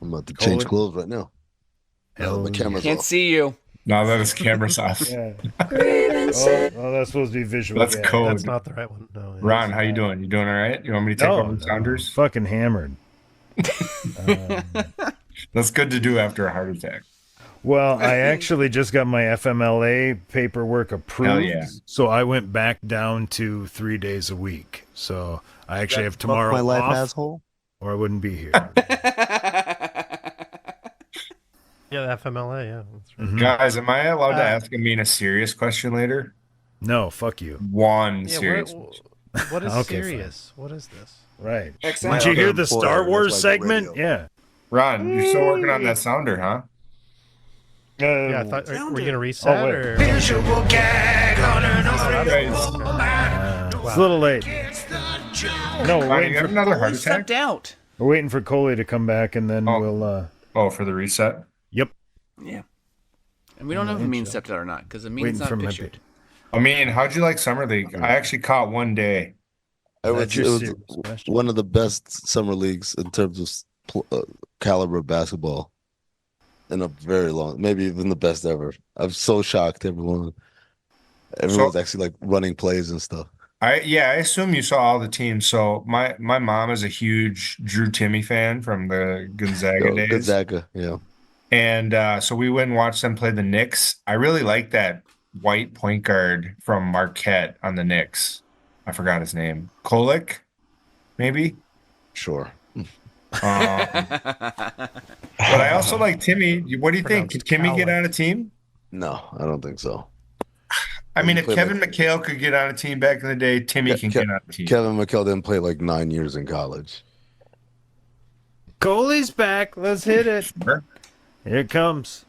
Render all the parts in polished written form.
I'm about to change clothes right now. Hell My camera's Can't off. see you. No, that is camera's off. Yeah. Oh, that's supposed to be visual. That's yeah. code. That's not the right one. No. Ron, how you doing? You doing all right? You want me to take over the Sounders? Fucking hammered. That's good to do after a heart attack. Well, I actually just got my FMLA paperwork approved. Hell yeah. So I went back down to 3 days a week. So I actually have tomorrow My life off, asshole. or I wouldn't be here. Yeah, the FMLA. Yeah, that's right. Mhm. Guys, am I allowed to ask Amin a serious question later? No, fuck you. One Yeah, serious. what is Okay, serious? What is this? Right. Excellent. Did you hear the Employer, Star that's Wars like segment? radio. Yeah. Ron, you're still working on that sounder, huh? Yeah, I thought were you gonna reset Oh, wait. or? Guys, It's a little late. No, we're Ron, waiting you have for, another heart He attack? stepped out. we're waiting for Coley to come back, and then Oh. we'll. Oh, for the reset? Yep. Yeah. And we don't know if Amin stepped out or not because Amin's Waiting not for my pictured. Amin, how'd you like Summer League? I actually caught one day. It That's was, your it was serious question. one of the best summer leagues in terms of caliber of basketball in a very long, maybe even the best ever. I'm so shocked. Everyone's actually like running plays and stuff. I assume you saw all the teams. So my mom is a huge Drew Timmy fan from the Gonzaga days. Gonzaga, yeah. And so we went and watched them play the Knicks. I really like that white point guard from Marquette on the Knicks. I forgot his name. Kolek, maybe? Sure. But I also like Timmy. What do you think? Could Timmy get on a team? No, I don't think so. I mean, if Play Kevin like- McHale could get on a team back in the day, Timmy can get on a team. Kevin McHale didn't play like 9 years in college. Coley's back. Let's hit it. Sure. Here it comes.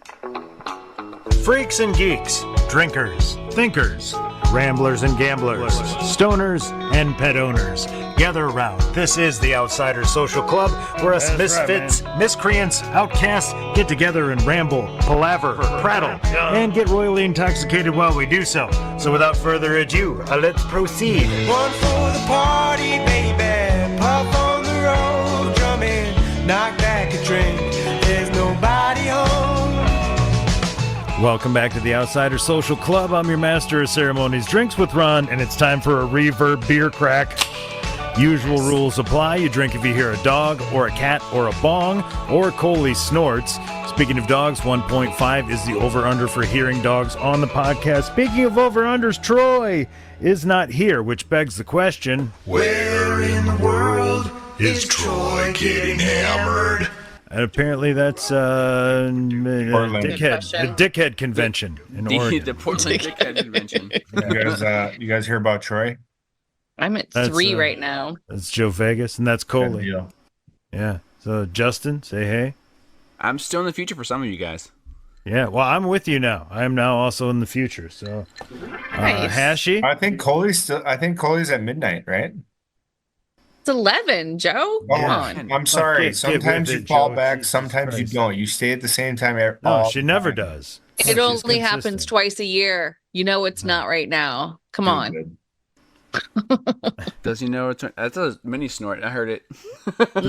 Freaks and geeks, drinkers, thinkers, ramblers and gamblers, stoners and pet owners. Gather around. This is the Outsider Social Club, where us misfits, miscreants, outcasts get together and ramble, palaver, prattle, and get royally intoxicated while we do so. So without further ado, let's proceed. One for the party, baby. Puff on the road, drumming. Knock back a drink. There's nobody home. Welcome back to the Outsider Social Club. I'm your master of ceremonies, Drinks with Ron, and it's time for a reverb beer crack. Usual rules apply. You drink if you hear a dog or a cat or a bong or Coley snorts. Speaking of dogs, 1.5 is the over-under for hearing dogs on the podcast. Speaking of over-unders, Troy is not here, which begs the question, Where in the world is Troy getting hammered? and apparently that's a dickhead convention in Oregon. The Portland Dickhead Convention. You guys hear about Troy? I'm at That's, 3 right now. That's Joe Vegas, and that's Good Coley. deal. Yeah. So, Justin, say hey. I'm still in the future for some of you guys. Yeah, well, I'm with you now. I am now also in the future. So, Nice. Hashi, I think Coley's at midnight, right? It's 11, Joe. Oh, Come on. I'm sorry. Get Sometimes with you it, fall Joe. back, Jesus sometimes you Christ. don't. You stay at the same time. no, all she the never time. does. It She's only happens consistent. twice a year. You know it's not right now. Come on. Good. Does he know it's that's a mini snort? I heard it.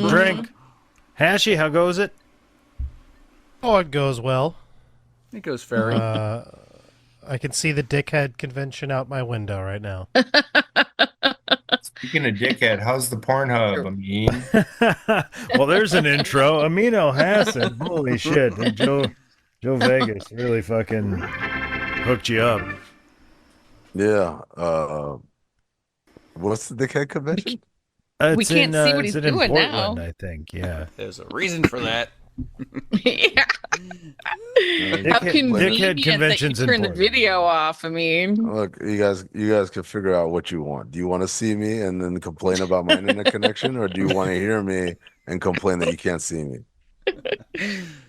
Drink. Hashi, how goes it? Oh, it goes well. It goes fairy. I can see the Dickhead Convention out my window right now. Speaking of dickhead, how's the Pornhub? I mean, Well, there's an intro. Amin Elhassan. Holy shit. And Joe Vegas really fucking hooked you up. Yeah. What's the dickhead convention? We can't see what it's he's in doing Portland, now. I think. Yeah. There's a reason for that. Yeah. How Dickhead convenient that you conventions in turn the Portland. video off. I mean, Look, you guys can figure out what you want. Do you want to see me and then complain about my internet connection, or do you want to hear me and complain that you can't see me?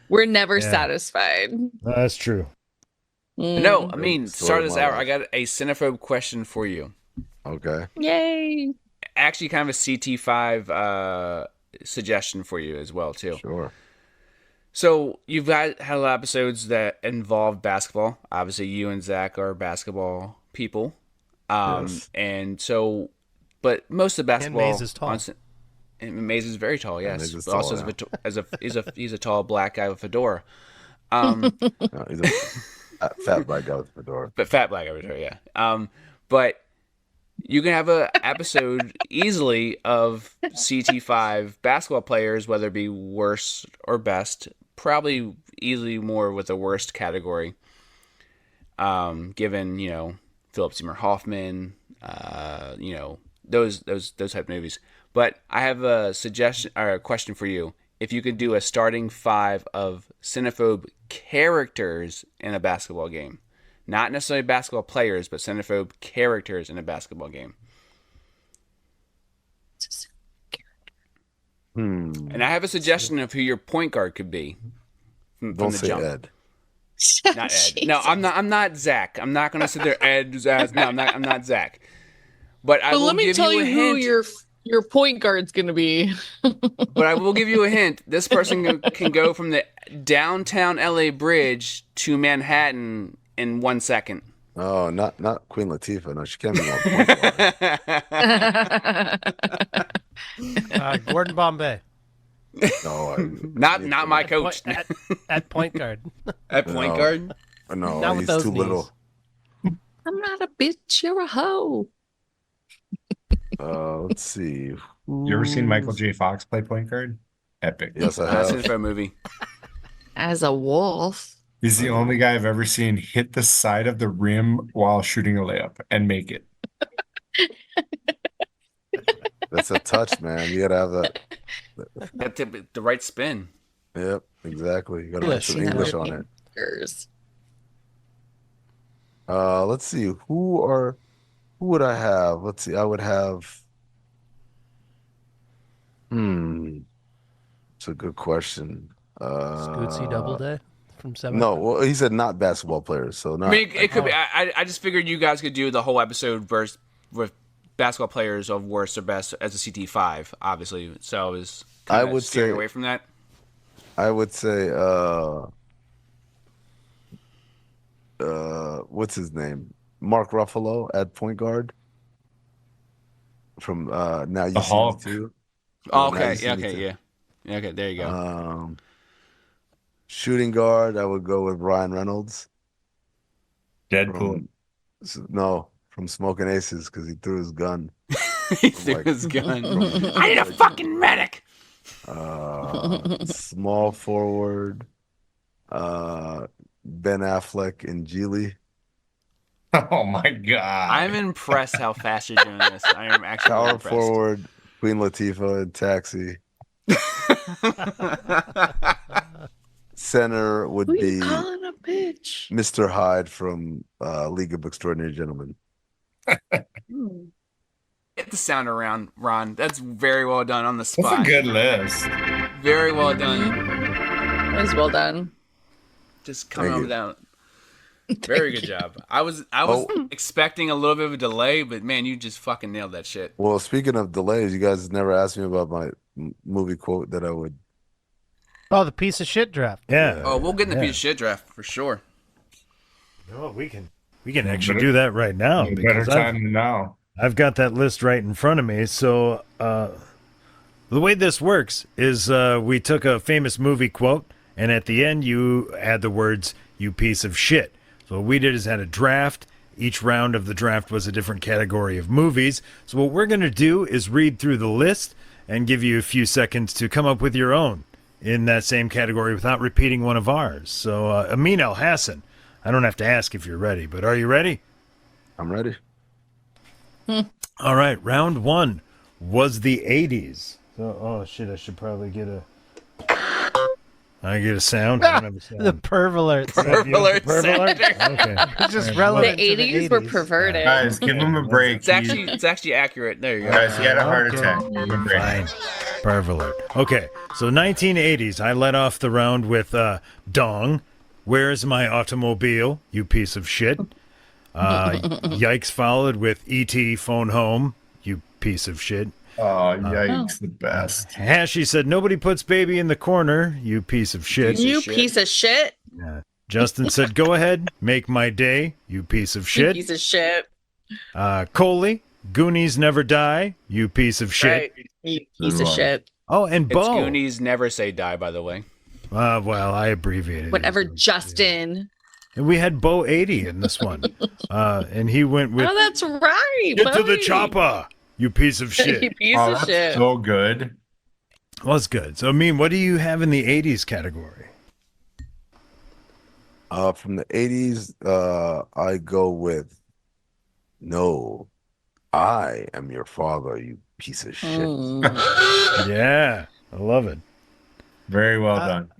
we're never Yeah. satisfied. That's true. No, I mean, Story start of this my out. life. I got a cinephobe question for you. Okay. Yay. Actually, kind of a CT5 suggestion for you as well, too. Sure. So you've had a lot of episodes that involve basketball. Obviously, you and Zach are basketball people, Yes. and so, but most of the basketball. Maze is tall. And Maze is very tall, yes. Maze is But also tall, he's a tall black guy with a fedora. No, he's a fat black guy with a fedora. But fat black guy with a fedora, yeah. But you can have a episode easily of CT5 basketball players, whether it be worst or best. Probably easily more with the worst category. Given Philip Seymour Hoffman, those type of movies. But I have a suggestion or a question for you. If you could do a starting 5 of cinephobe characters in a basketball game, not necessarily basketball players, but cinephobe characters in a basketball game. And I have a suggestion of who your point guard could be from Don't the say jump. Ed. Not Ed. No, I'm not Zach. I'm not gonna sit there. Ed. No, I'm not Zach. But I But will let me give tell you you a who hint. your point guard's gonna be. But I will give you a hint. This person can go from the downtown LA bridge to Manhattan in 1 second. Oh, not Queen Latifah. No, she can't be more point guard. Gordon Bombay No, Not my coach. at point guard. At point No. guard. No, Not with he's those too knees. little. I'm not a bitch, you're a hoe. Let's see. You ever seen Michael J. Fox play point guard? Epic. Yes, I That's have. an info movie. As a wolf. He's the only guy I've ever seen hit the side of the rim while shooting a layup and make it. That's a touch, man. You gotta have that. Got the right spin. Yep, exactly. You gotta have some English. English on it. Fingers. Let's see. Who would I have? Let's see. I would have. It's a good question. Scootsy Doubleday from Seven. No, well, he said not basketball players, so not. I mean, it could be. I just figured you guys could do the whole episode with basketball players of worst or best as a CT5, obviously. So I was I kinda would steering say- away from that. I would say. What's his name? Mark Ruffalo at point guard. From Now You The See Hulk. Me Too. Oh, Now okay. You See Yeah. Me Okay. Too. Yeah. Yeah. Okay. There you go. Shooting guard, I would go with Ryan Reynolds. Deadpool. From Smoking Aces because he threw his gun. He threw like- his gun. I need a fucking medic. Small forward, Ben Affleck and Geely. Oh my god. I'm impressed how fast you're doing this. I am actually Power impressed. forward, Queen Latifah and Taxi. Center would Who be you calling a bitch? Mr. Hyde from League of Extraordinary Gentlemen. Get the sound around, Ron. That's very well done on the That's spot. a good list. Very well done. That was well done. Just coming Thank over you. down. Very good job. I was expecting a little bit of a delay, but man, you just fucking nailed that shit. Well, speaking of delays, you guys never asked me about my movie quote that I would. Oh, the piece of shit draft. Yeah. Oh, we'll get in the Yeah. piece of shit draft for sure. Oh, we can actually do that right now Better because time than now. I've got that list right in front of me. So the way this works is we took a famous movie quote, and at the end you add the words "you piece of shit." So what we did is had a draft. Each round of the draft was a different category of movies. So what we're going to do is read through the list and give you a few seconds to come up with your own in that same category without repeating one of ours. So Amin ELHASSAN, I don't have to ask if you're ready, but are you ready? I'm ready. All right, round one was the 80s. So, oh shit, I should probably get a sound. I don't have a sound. The perv alert. Perv alert Perv alert? sound. Okay. It's just Alright, relevant. The to 80s were 80s. perverted. Guys, give him a break. It's actually accurate. There you go. Guys, he had a heart Okay. attack. Give him a break. Fine. Perv alert. Okay, so 1980s. I let off the round with Dong. Where's my automobile, you piece of shit? Yikes followed with E.T. Phone Home, you piece of shit. Oh, yikes, the best. Hashy said, nobody puts baby in the corner, you piece of shit. You shit. piece of shit. Justin said, go ahead, make my day, you piece of You shit. piece of shit. Coley, Goonies Never Die, you piece of shit. Right. You piece of shit. Oh, and It's Bo. Goonies never say die, by the way. Well, I abbreviated Whatever, it. Justin. And we had Bo 80 in this one. And he went with Oh, that's right. Get to the buddy. chopper, you piece of You shit. piece Oh, of that's shit. so good. Well, that's good. So, I mean, what do you have in the 80s category? From the 80s, I go with No, I am your father, you piece of shit. Yeah, I love it. Very well done.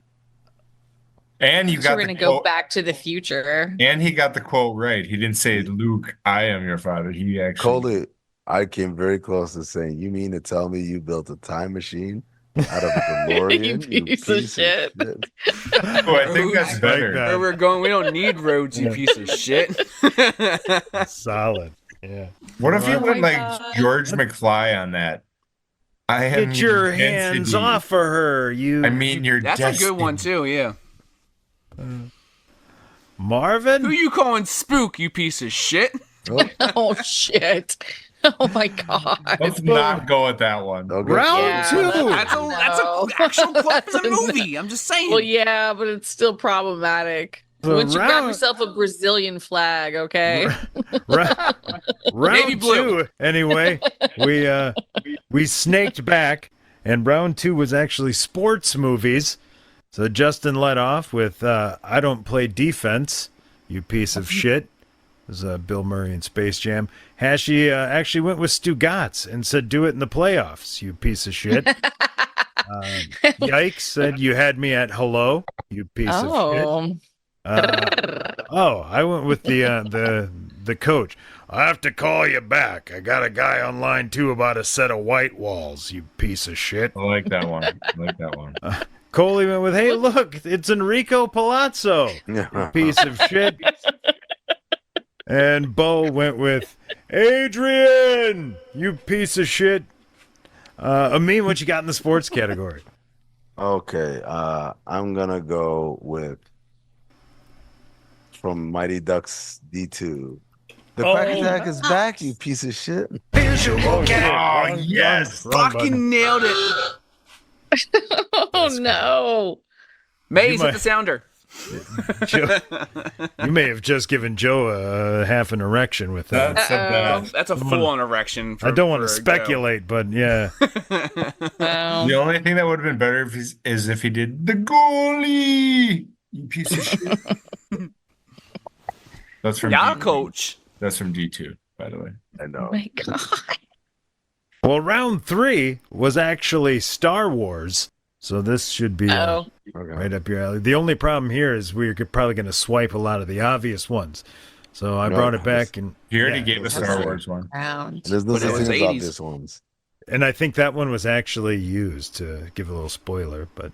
And you So got we're the gonna go quote, back to the future. and he got the quote right. He didn't say, Luke, I am your father. He actually Coley, I came very close to saying, you mean to tell me you built a time machine out of a DeLorean? You piece of shit. Oh, I think that's Like better. that. Where we're going, we don't need roads, you piece of shit. Solid. Yeah. What if you Oh went my like God. George McFly on that? I am Get your density. hands off of her, you I mean, your That's a good one, too, yeah. Marvin? Who you calling spook, you piece of shit? Oh shit. Oh my god. Let's not go with that one. Okay. Round Yeah, two. That's No. an actual quote from the movie. I'm just saying. Well, yeah, but it's still problematic. So Once you grab round- yourself a Brazilian flag, okay? Round Navy blue. 2, anyway, we snaked back, and round 2 was actually sports movies. So Justin led off with I Don't Play Defense, you piece of shit. This is Bill Murray in Space Jam. Hashi actually went with Stu Gatz and said, do it in the playoffs, you piece of shit. Yikes said, you had me at hello, you piece of shit. I went with the coach. I have to call you back. I got a guy on line 2 about a set of white walls, you piece of shit. I like that one. I like that one. Coley went with, hey, look, it's Enrico Palazzo, you piece of shit. And Bo went with, Adrian, you piece of shit. Amin, what you got in the sports category? Okay, I'm gonna go with from Mighty Ducks D2. The Quack is back, you piece of shit. Oh, yes. Fucking nailed it. Oh no. Maze might- hit the sounder. Joe, you may have just given Joe a half an erection with that. That's a bad. That's a full-on erection. I don't want to for Joe. speculate, but yeah. Well, The only thing that would have been better is if he did the goalie. You piece of shit. That's from Yeah, D2. coach. That's from D2, by the way. I know. oh my god. Well, round 3 was actually Star Wars, so this should be Oh. Okay. right up your alley. The only problem here is we're probably going to swipe a lot of the obvious ones. So I No, brought it back, and He already yeah. gave a Star Wars one. Round. There's no But it such was thing as 80s. obvious ones. And I think that one was actually used to give a little spoiler. But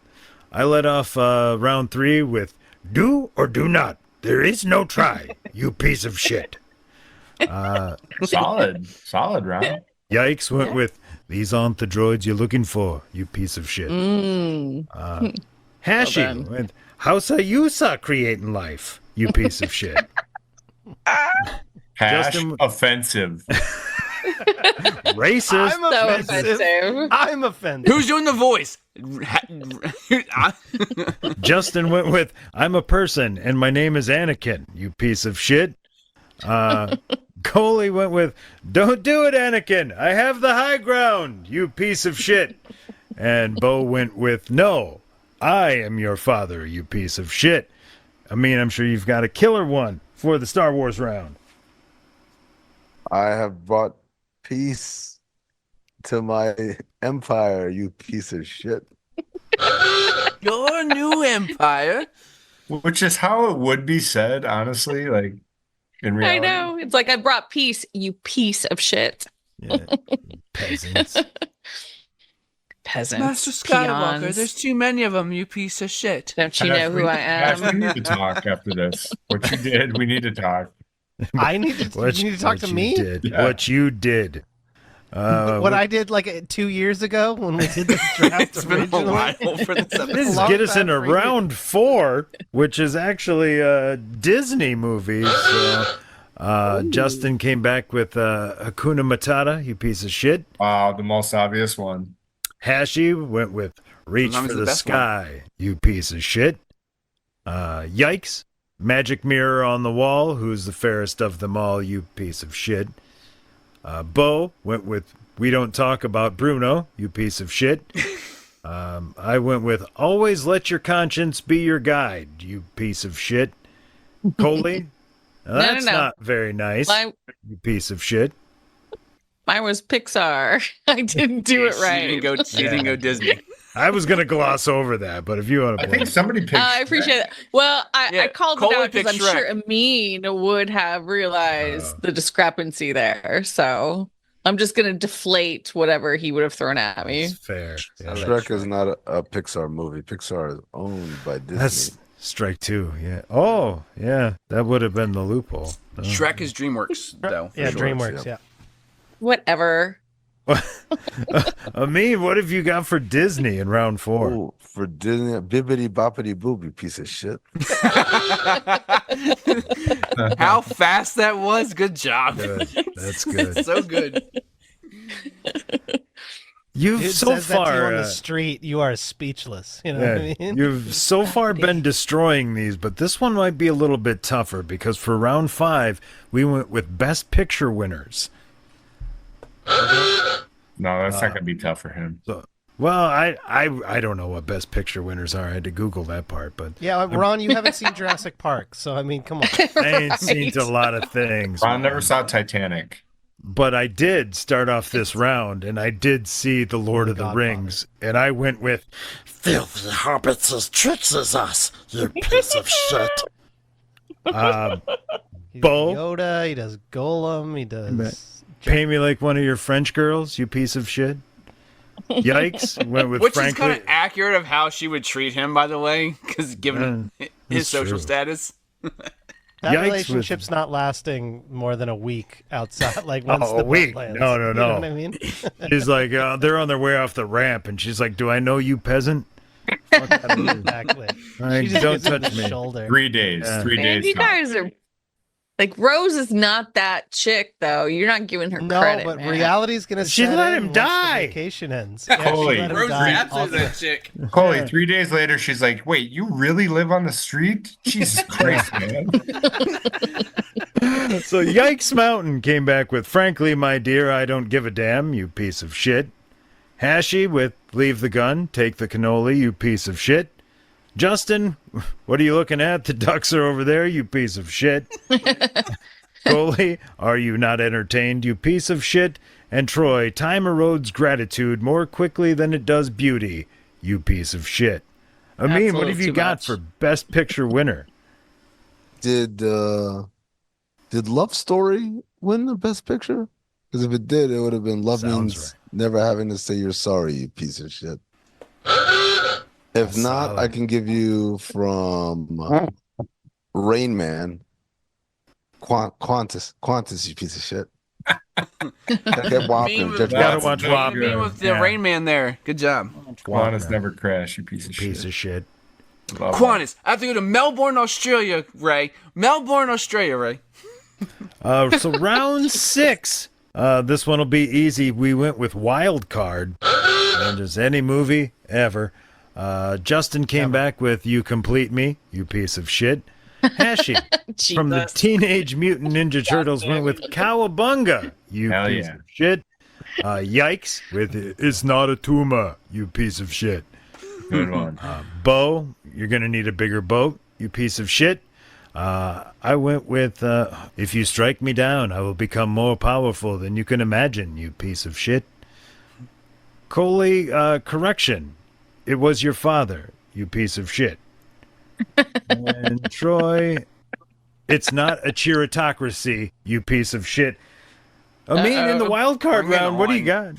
I let off round 3 with "Do or do not. There is no try. You piece of shit." Solid round. Yikes went with "These aren't the droids you're looking for. You piece of shit." Hashi Well done. went, "How's you saw creating life. You piece of shit." Hash Justin- offensive. Racist. I'm So offensive. offensive. I'm offended. Who's doing the voice? Justin went with, "I'm a person and my name is Anakin, you piece of shit." Coley went with, "Don't do it, Anakin. I have the high ground, you piece of shit." And Bo went with, "No, I am your father, you piece of shit." I mean, I'm sure you've got a killer one for the Star Wars round. I have brought peace to my empire, you piece of shit. Your new empire. Which is how it would be said, honestly. Like in I reality. know. It's like I brought peace, you piece of shit. Yeah, peasants. Peasants. Master Skywalker, peons. there's too many of them, you piece of shit. Don't you know who I Ash, we am? need to talk after this. What you did, we need to talk. I need to. You need to talk to you me. Did. Yeah. What you did. What I did like 2 years ago when we did this draft. It's been a originally. while for this This episode. is long get us time into for you. round 4, which is actually Disney movies. Justin came back with Hakuna Matata, you piece of shit. Wow, the most obvious one. Hashi went with Reach Sometimes for the the best Sky, you piece of shit. Yikes. Magic Mirror on the Wall, who's the fairest of them all, you piece of shit. Bo went with We Don't Talk About Bruno, you piece of shit. I went with Always Let Your Conscience Be Your Guide, you piece of shit. Coley, that's no. not very nice, you piece of shit. Mine was Pixar. I didn't do it right. You didn't go Disney. I was going to gloss over that, but if you want to I think blame somebody picked. I appreciate it. Well, Yeah, I called Coley it out because I'm picked sure Amin would have realized the discrepancy there. So I'm just going to deflate whatever he would have thrown at me. it's fair. Yeah, Shrek is not a Pixar movie. Pixar is owned by Disney. that's strike two. Yeah. Oh, yeah. That would have been the loophole. Oh. Shrek is DreamWorks, though. Yeah, sure. DreamWorks. yeah. Yeah. Whatever. Amin, what have you got for Disney in round 4? Oh, for Disney, bibbity boppity booby piece of shit. How fast that was. Good job. Good. That's good. So good. You've Dude so says that to you far on the street, you are speechless. You know yeah, what I mean? you've so far been destroying these, but this one might be a little bit tougher because for round 5, we went with Best Picture winners. No, that's not gonna be tough for him. So, well, I don't know what Best Picture winners are. I had to Google that part, but Yeah, Ron, you haven't seen Jurassic Park, so I mean, come on. I ain't seen a lot of things. Ron never saw Titanic. But I did start off this round, and I did see The Lord of the Godfather. Rings, and I went with Filthy hobbits as tricks as us, you piece of shit. He's Bo? Yoda, he does Golem, he does... Pay Me Like One of Your French Girls, you piece of shit. Yikes, went with Which frankly. is kind of accurate of how she would treat him, by the way, because given his it's social true. status. That Yikes relationship's not lasting more than a week outside. Like once Oh, the a week? boat lands. No. You know what I mean? She's like, they're on their way off the ramp, and she's like, do I know you, peasant? Fuck out of here. Exactly. Like, She just don't gives him touch the me. shoulder. 3 days. Yeah. 3 Man, days. you tops. guys are like Rose is not that chick though. You're not giving her No, credit. but man. reality's gonna. She set let in him once the die. vacation ends. Yeah, she Holy. let him Rose is die absolutely also. that chick. Coley, 3 days later, she's like, "Wait, you really live on the street? Jesus Christ, man!" So Yikes Mountain came back with Frankly, My Dear, I Don't Give a Damn, you piece of shit. Hashi with Leave the Gun, Take the Cannoli, you piece of shit. Justin, what are you looking at? The ducks are over there, you piece of shit. Coley, Are You Not Entertained, you piece of shit. And Troy, Time erodes gratitude more quickly than it does beauty, you piece of shit. I That's mean, a what little have you too got much. for Best Picture winner? Did Love Story win the Best Picture? Because if it did, it would have been Love Sounds Means Never Having to Say You're Sorry, you piece of shit. If not, solid. I can give you from Rain Man, Qantas, you piece of shit. Get Whopping, Judge Gotta Watson. watch Me Whopper. with the Yeah. Rain Man there. Good job. Qantas never crash, you piece of Piece shit. of shit. Love Qantas, I have to go to Melbourne, Australia, Ray. Melbourne, Australia, Ray. So round 6. This one will be easy. We went with Wild Card. And just any movie ever. Justin came back with You Complete Me, you piece of shit. Hashi from the Jesus. Teenage Mutant Ninja Turtles went with Cowabunga, you Hell piece yeah. of shit. Yikes with It's Not a Tumor, you piece of shit. Good one. Bo, you're going to need a bigger boat, you piece of shit. I went with If You Strike Me Down, I Will Become More Powerful Than You Can Imagine, you piece of shit. Coley, correction. It was your father, you piece of shit. And Troy, It's Not a Cheeritocracy, you piece of shit. I mean, in the wild card Bring it round, what do you on.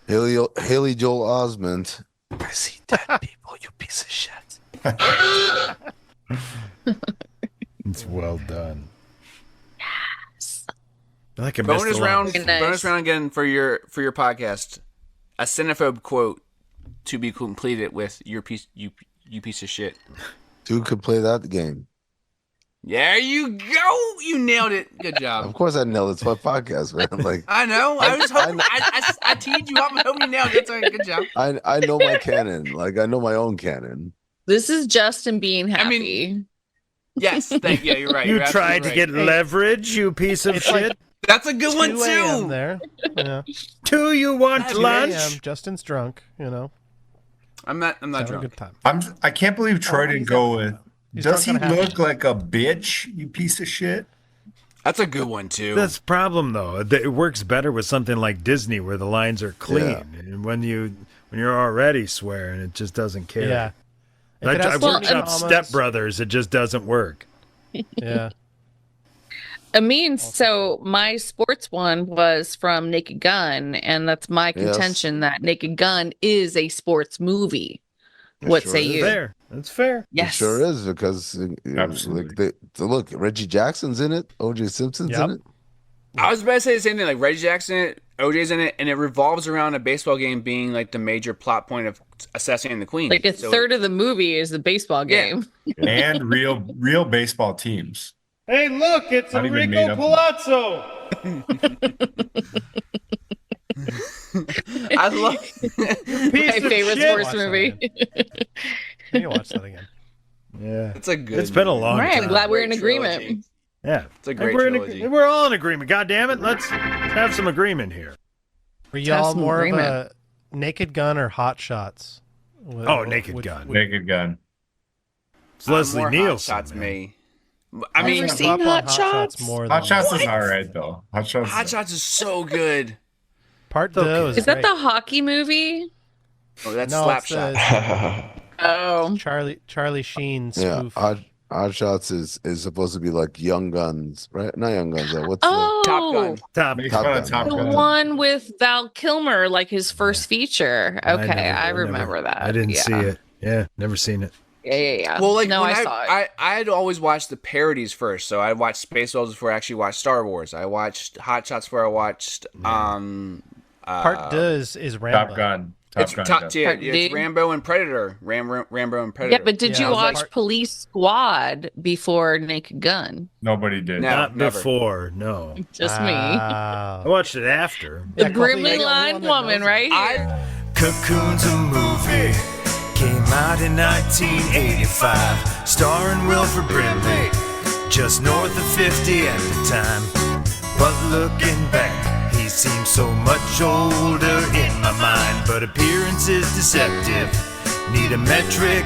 got? Haley Joel Osment. I see dead people, you piece of shit. It's well done. I like a Bonus round. Very nice. Bonus round again for your podcast. A cinephobe quote to be completed with your piece. You piece of shit. Dude could play that game. There you go. You nailed it. Good job. Of course, I know it's my podcast, man. Like I know. I was hoping. I teed you up. I hope you nailed it. That's all right. Good job. I know my canon. Like I know my own canon. This is Justin being happy. I mean, yes. Thank you. You're right. You You're tried to absolutely get leverage, you piece of It's like shit. That's a good one 2 a.m. too. there. Yeah. Do you want 2 lunch? a.m. Justin's drunk. You know, I'm not having a drunk. good time. I can't believe Troy didn't go with. He's Does he drunk on a look like a bitch? You piece of shit. That's a good one too. That's the problem, though. It works better with something like Disney, where the lines are clean, Yeah. and when you're already swearing, it just doesn't care. Yeah. If I it has worked certain up commas- Step Brothers. It just doesn't work. Yeah. Amin, so my sports one was from Naked Gun, and that's my Yes. contention that Naked Gun is a sports movie. What sure say is. you? Fair. That's fair. Yes. It sure is because Absolutely. look, Reggie Jackson's in it, O.J. Simpson's Yep. in it. I was about to say the same thing. Like Reggie Jackson, in it, OJ's in it, and it revolves around a baseball game being like the major plot point of assassinating the queen. Like a So third of the movie is the baseball Yeah. game. And real baseball teams. Hey, look! It's Not even made up. Palazzo. I love. My favorite sports Watch that movie. I need to watch that again. Yeah, It's a good. it's been a movie. long All right, time. I'm glad we're in Great agreement. trilogy. Yeah, It's a great we're trilogy. we're all in agreement. God damn it! Let's have some agreement here. Were have y'all some more agreement. of a Naked Gun or Hot Shots? Naked Gun. Naked Gun. It's Leslie More Hot Nielsen. Shots man. me. I I've mean, never I'm seen up on Hot Shots? more Hot than Shots is all right though. Hot Shots. Hot Shots is so good. Part 2 Okay. Is that great. the hockey movie? Oh, that's No, Slap it's Shot. Oh, Charlie Sheen Yeah, spoof? Odd Shots is supposed to be like Young Guns, right? Not Young Guns. What's oh, Top Gun. Top. Makes Top fun of Gun. Top the Gun. one with Val Kilmer, like his first feature. Okay, I never- remember that. I didn't yeah. see it. Yeah, never seen it. Yeah. Well, like no, when I saw it. I had always watched the parodies first. So I watched Spaceballs before I actually watched Star Wars. I watched Hot Shots before I watched Part 2 is Rambo. Top Gun. It's Top Gun. top yeah. tier. Part It's D. Rambo and Predator. Rambo and Predator. Yeah, but did Yeah, you I was watch like- Police Squad before Naked Gun? Nobody did. No. Not never. before. No, Just me. I Wow. watched it after. The Yeah, brimley Courtney, lined the only one woman, that right knows here. Cocoon's a movie. Came out in 1985, starring Wilford Brimley, just north of 50 at the time. But looking back, he seems so much older in my mind. But appearance is deceptive, need a metric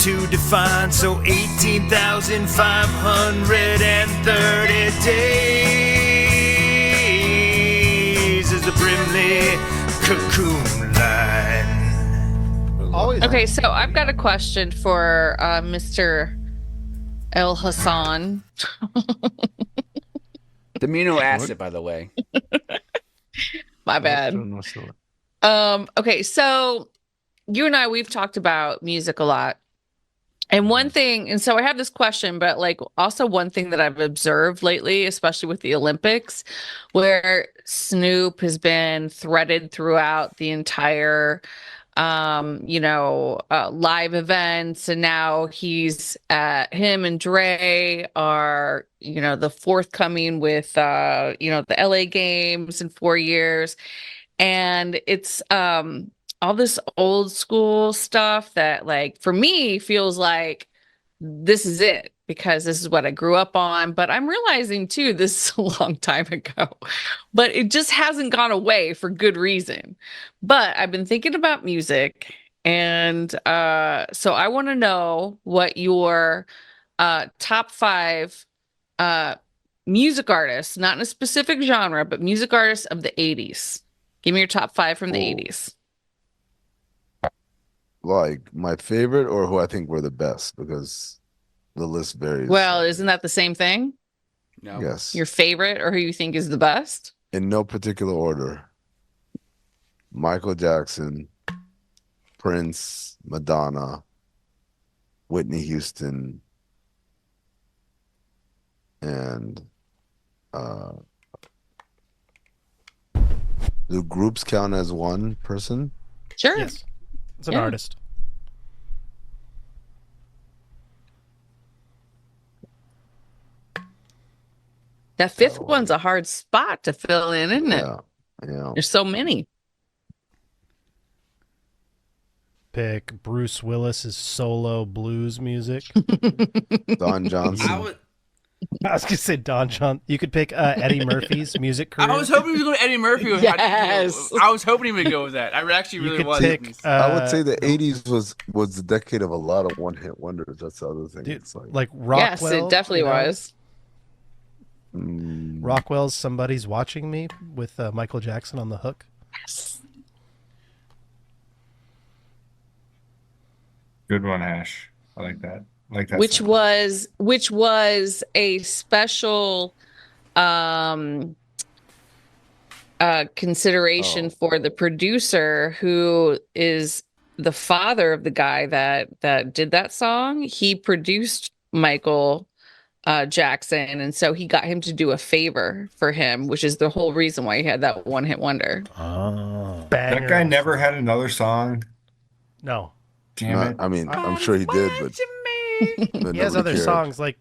to define. So 18,530 days is the Brimley cocoon line. Always. Okay, so I've got a question for Mr. ELHASSAN. The amino acid, by the way. My bad. Okay, so you and I, we've talked about music a lot. And one thing, and so I have this question, but like also one thing that I've observed lately, especially with the Olympics, where Snoop has been threaded throughout the entire live events, and now him and Dre are, the forthcoming with the LA games in 4 years. And it's all this old school stuff that, like, for me feels like this is it because this is what I grew up on. But I'm realizing too, this is a long time ago, but it just hasn't gone away for good reason. But I've been thinking about music, and so I want to know what your top 5 music artists, not in a specific genre, but music artists of the 80s. Give me your top 5 from the 80s. Like my favorite or who I think were the best, because the list varies. Well, isn't that the same thing? No. Yes. Your favorite or who you think is the best? In no particular order. Michael Jackson, Prince, Madonna, Whitney Houston, and do groups count as one person? Sure. Yes. It's an Yeah. artist. That fifth one's a hard spot to fill in, isn't it? Yeah. There's so many. Pick Bruce Willis's solo blues music. Don Johnson. I was gonna say Don John. You could pick Eddie Murphy's music career. I was hoping he was going to Eddie Murphy. Yes. I was hoping he would go with that. I actually You really could was. pick, I would say the 80s was the decade of a lot of one-hit wonders. That's the other thing. dude, It's like like Rockwell. Yes, it definitely was. Rockwell's "Somebody's Watching Me" with Michael Jackson on the hook. Yes. Good one, Ash. I like that. I like that. Which song. was a special consideration for the producer, who is the father of the guy that did that song. He produced Michael Jackson, and so he got him to do a favor for him, which is the whole reason why he had that one-hit wonder. Banger. That guy never had another song. No, Damn it. I mean, I'm sure he did, but he has nobody other cared. songs like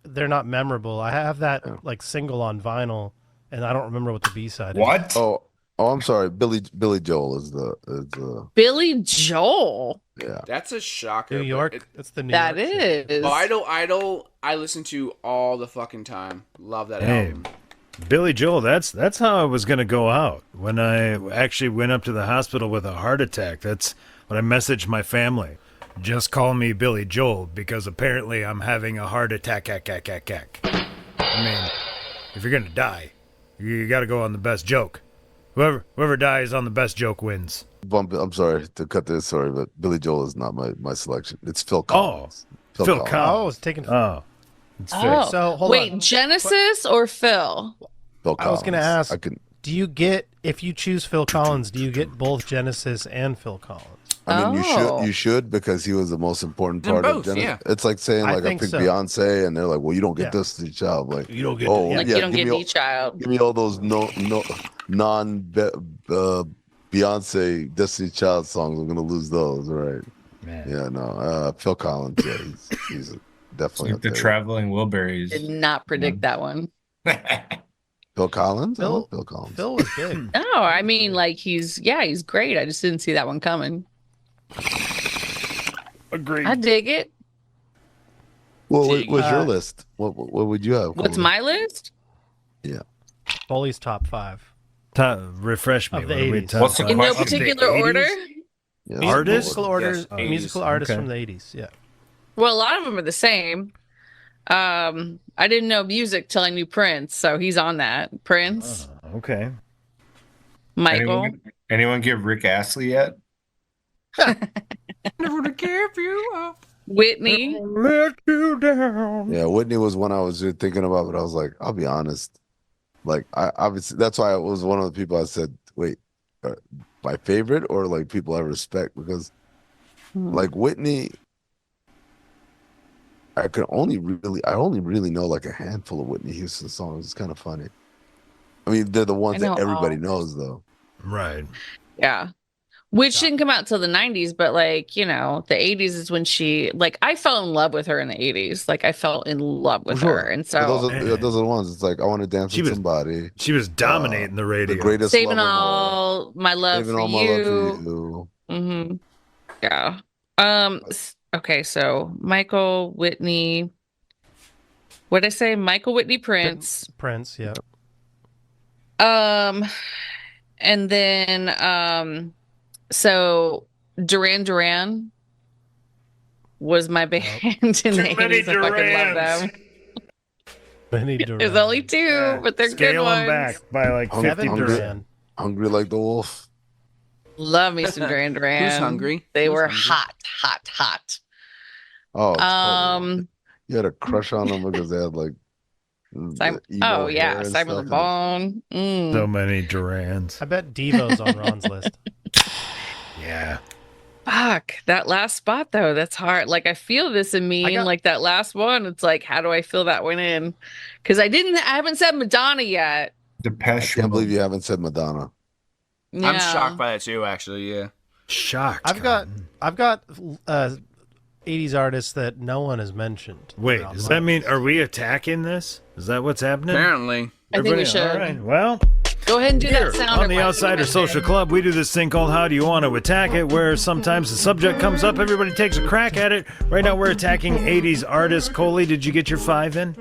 they're not memorable. I have that like single on vinyl, and I don't remember what the B-side is. What? Oh, I'm sorry. Billy Joel is the Billy Joel. yeah. That's a shocker. New but York. That's the New That York shit. is. Idol, I listen to all the fucking time. Love that Hey, album. Billy Joel, that's how I was going to go out when I actually went up to the hospital with a heart attack. That's what I messaged my family. Just call me Billy Joel because apparently I'm having a heart attack. I mean, if you're going to die, you got to go on the best joke. Whoever dies on the best joke wins. I'm sorry to cut this. Sorry, but Billy Joel is not my selection. It's Phil Collins. Phil Oh, Collins. it's taken. Oh, it's fake. So hold Wait, on. Genesis or Phil? Phil Collins. I was gonna ask. I can. Do you get, if you choose Phil Collins, do you get both Genesis and Phil Collins? I mean, Oh. you should because he was the most important Then part both, of Genesis. yeah. It's like saying I like I think pick so. Beyonce, and they're like, well, you don't get Yeah. Destiny Child. Like You don't get oh, Like yeah, you don't give get me all- D Child. Give me all those non Beyonce Destiny Child songs. I'm gonna lose those, right? Man. Yeah, no. Phil Collins, yeah, he's definitely Like up the there. traveling Wilburys. Did not predict that one. Phil Collins. I Phil- love Phil Collins. Phil was big. No, I mean like he's great. I just didn't see that one coming. Agreed. I dig it. Well, what was your Uh, list? What would you have? What's Colin? my list? Foley's top 5. Refresh me. Of the what are we 80s. talking What's the about? In no question? particular Of the order. 80s? Yeah, Artist? Musical orders. Yes, 80s. Musical artists Okay. from the 80s. Yeah. Well, a lot of them are the same. I didn't know music till I knew Prince, so he's on that. Prince, Okay. Michael. Anyone give Rick Astley yet? Never to care for you. Whitney. Let you down. Yeah, Whitney was one I was thinking about, but I was like, I'll be honest. Like, I obviously that's why I was one of the people I said, wait, my favorite or like people I respect because, like Whitney, I only really know like a handful of Whitney Houston songs. It's kind of funny. I mean, they're the ones I know that everybody all. knows, though. Right. Yeah. Which didn't come out till the 90s, but like, you know, the 80s is when she, like, I fell in love with her in the 80s. Like, I fell in love with Sure. her. And But so, those are the ones. It's like I want to dance She with was somebody. She was dominating the radio. The greatest saving love of all my love Saving for all my you. love for you. Mm-hmm. Yeah. Okay, so Michael, Whitney. What'd I say? Michael, Whitney, Prince. Prince. Yeah. And then so Duran Duran was my band in the 80s. I fucking love them. Benny Duran. There's only two, but they're good Scale them ones. back by like Hungry- 50%. Duran. Hungry like the wolf. Love me some Duran Duran. Who's hungry? They Who's were hungry? hot. Oh, totally. Um, You had a crush on them because they had like. Simon, the emo oh yeah, hair and Simon Le stuff. Bon. Mm. So many Durans. I bet Devo's on Ron's list. Yeah. Fuck that last spot though. That's hard. Like I feel this in me, and like that last one. It's like, how do I fill that one in? Because I haven't said Madonna yet. I Depeche can't believe Mode. you haven't said Madonna. I'm shocked by that too, actually. Yeah. Shocked. I've got 80s artists that no one has mentioned. Wait, does that mean, are we attacking this? Is that what's happening? Apparently. I think we should. All right, well, Go ahead and do here that sound. on the Outsider Social Club, we do this thing called How Do You Want to Attack It, where sometimes the subject comes up, everybody takes a crack at it. Right now we're attacking 80s artists. Coley, did you get your 5 in?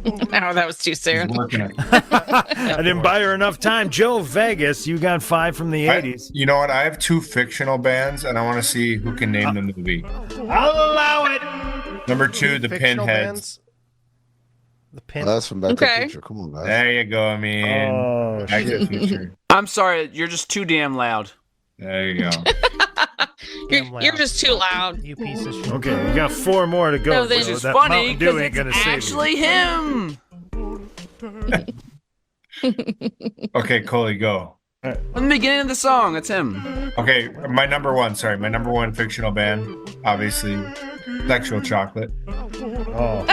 Oh, that was too soon. I didn't buy her enough time. Joe Vegas, you got 5 from the 80s. You know what? I have 2 fictional bands, and I want to see who can name the movie. I'll allow it. Number 2, the Fictional Pinheads. bands? The Pin. That's from Back to the Okay. Future. Come on, guys. There you go. I mean, Oh, Back to the Future. I'm sorry, you're just too damn loud. There you go. You're just too loud. You piece of shit. Okay, we got 4 more to go. No, this Which so is that funny Mountain Dew because ain't it's gonna save actually him. Okay, Coley, go. From the beginning of the song, it's him. Okay, my number 1 fictional band, obviously, Sexual Chocolate. you. Oh,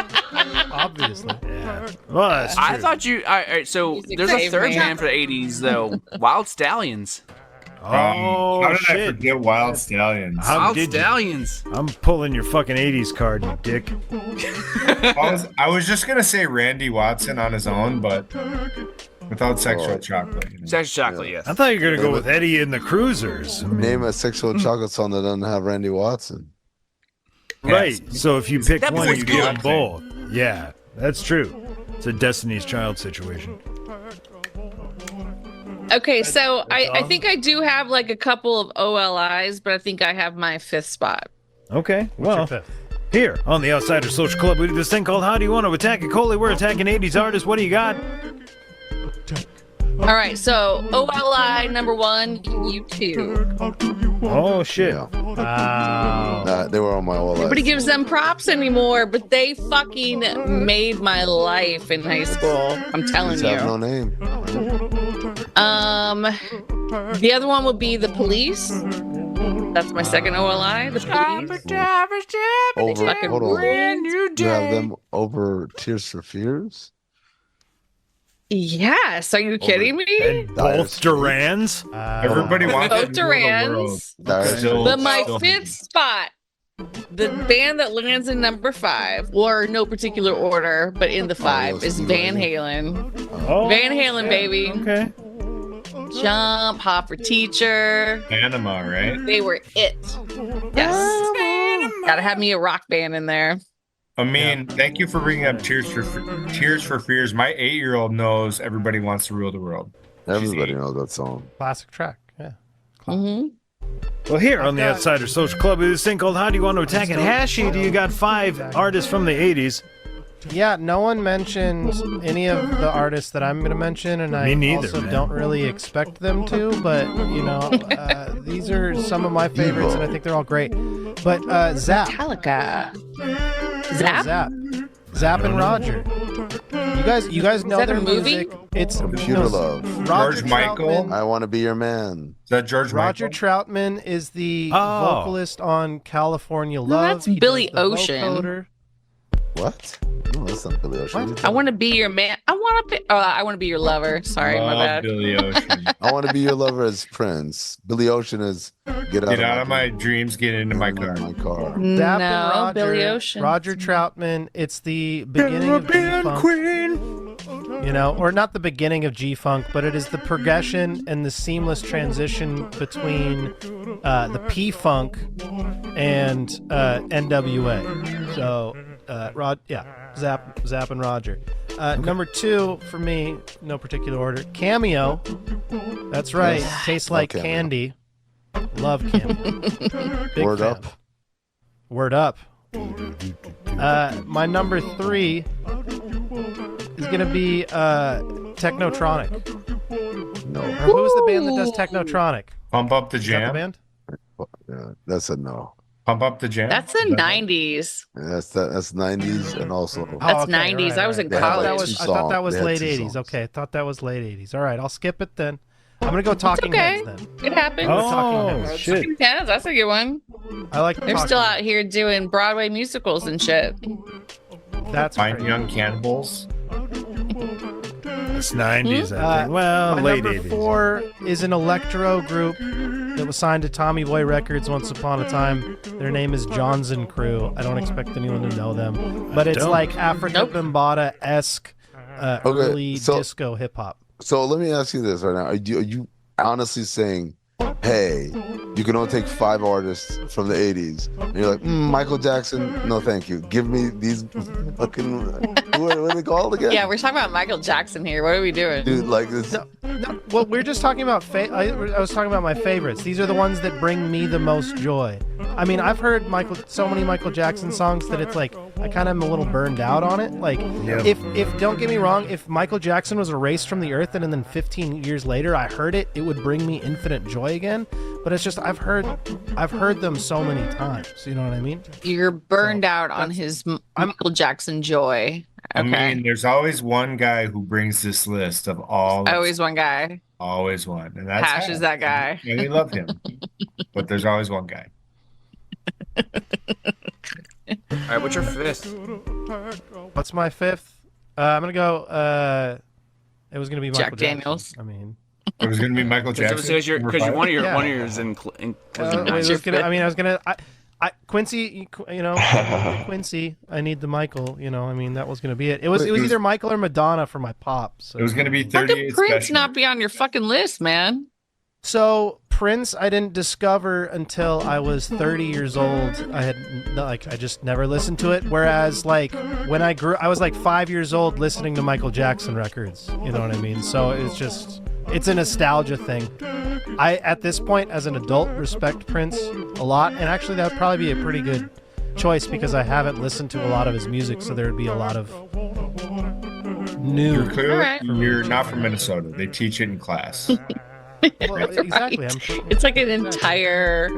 Obviously. yeah. Well, that's true. I thought you. All right, so Music there's a saved third me. band for the 80s, though. Wild Stallions. Oh, How did I shit. forget Wild Stallions? How Wild did you? Stallions. I'm pulling your fucking 80s card, you dick. I was just gonna say Randy Watson on his own, but without Sexual Chocolate. You know. Sexual Chocolate, yes. I thought you were going to go with Eddie and the Cruisers. I mean, Name a sexual chocolate song that doesn't have Randy Watson. right. So if you pick That one, was you good. get them both. Yeah, that's true. It's a Destiny's Child situation. Okay, so I think I do have like a couple of OLIs, but I think I have my 5th spot. Okay, What's your well, 5th? here on the Outsider Social Club, we do this thing called How Do You Want to Attack It? Coley, we're attacking 80s artists. What do you got? All right, so OLI number 1, U2. Oh, shit. Yeah. Wow. They were on my wall. Nobody gives them props anymore, but they fucking made my life in high school. I'm telling Have no you. name. The other one would be the Police. That's my second OLI. The Police. Over, fucking hold on. Brand new You have day. them over Tears for Fears? Yes, are you kidding me? And Dire both Straits. Durans. Everybody wants Both to rule the world. Durans. Dire Still- But my still- 5th spot, the band that lands in number 5, or no particular order, but in the 5, yes, is you Van right. Halen. Oh, Van Halen, baby. okay. Jump, Hop for Teacher. Panama, right? They were it. Yes. Gotta have me a rock band in there. I mean, thank you for bringing up Tears for Fears. My 8-year-old knows Everybody Wants to Rule the World. Everybody knows that song. Classic track. Yeah. hmm Well, here on the Outsider Social Club, we do this thing called How Do You Want to Attack It? Hashi, do you got 5 artists from the 80s? Yeah, no one mentioned any of the artists that I'm going to mention, and Me I neither, also man. don't really expect them to, but, you know, these are some of my favorites, and I think they're all great. But Zap. Metallica. Zap. Zap? Zap and Roger. You guys know that a their movie? music. It's Computer no, Love. Roger George Michael? Troutman- I Want to Be Your Man. Is that George Roger Michael? Troutman is the Oh. vocalist on California No, Love. that's He does Billy the Ocean. vocoder. What? No, that's not Billy Ocean. What? I want to be your man. I want to be your lover. Sorry, my Love bad. Billy Ocean. I Want to Be Your Lover as Prince. Billy Ocean is Get Out, Get out of my dreams, get into my car. My car. Zap No, and Roger, Billy Ocean. Roger Troutman. It's the beginning of G-Funk. You know, or not the beginning of G-Funk, but it is the progression and the seamless transition between the P-Funk and NWA. So, Zap and Roger. Number 2 for me, no particular order. Cameo. That's right. Tastes like Cameo. candy. Love Cameo. Big Word fan. up. Word up. My number 3 is gonna be Technotronic. No. Or who's the band that does Technotronic? Pump Up the Is that the Jam. band? Yeah, that's a no. Pump Up the Jam. That's the 90s. That's 90s and also That's okay, 90s. I was in They have, like, college. two I thought that songs. was They had late 2 80s. songs. Okay, I thought that was late 80s. All right, I'll skip it then. I'm gonna go Talking okay. Heads then. It happens. Oh, Heads. shit. Yeah, that's a good one. I like. They're Talking still Heads. out here doing Broadway musicals and shit. That's Fine great. Young Cannibals. It's 90s, I think. Well, My late number 80s. 4 is an electro group that was signed to Tommy Boy Records once upon a time. Their name is Johnson Crew. I don't expect anyone to know them, but it's like Africa Bambaataa-esque early disco hip hop. So let me ask you this right now: are you honestly saying, "Hey, you can only take 5 artists from the '80s"? And you're like, Michael Jackson, no, thank you. Give me these fucking what are they called again? Yeah, we're talking about Michael Jackson here. What are we doing? Dude, like this. No, well, we're just talking about. I was talking about my favorites. These are the ones that bring me the most joy. I mean, I've heard so many Michael Jackson songs that it's like I kind of am a little burned out on it. Like, if don't get me wrong, if Michael Jackson was erased from the earth and then 15 years later I heard it, it would bring me infinite joy again. But it's just I've heard them so many times. You know what I mean? You're burned out on his Michael Jackson joy. Okay. I mean, there's always one guy who brings this list of all. Always one guy. Always one, and that's Hash is that guy. And we love him, but there's always one guy. All right, what's your 5th? What's my 5th? I'm gonna go. It was gonna be Michael Jack Daniels. Jackson. I mean, It was going to be Michael Jackson. Because one of yours in. Quincy, Quincy. I need the Michael. I mean, that was gonna be it. It was either Michael or Madonna for my pop. So. It was going to be How 38 could Prince special. not be on your fucking list, man? So Prince, I didn't discover until I was 30 years old. I just never listened to it. Whereas, like, when I grew, I was like 5 years old listening to Michael Jackson records. You know what I mean? So it's a nostalgia thing. I, at this point, as an adult, respect Prince a lot, and actually that would probably be a pretty good choice because I haven't listened to a lot of his music, so there would be a lot of new. You're clearly Alright. you're not from Minnesota. They teach it in class. Well, exactly. It's like an entire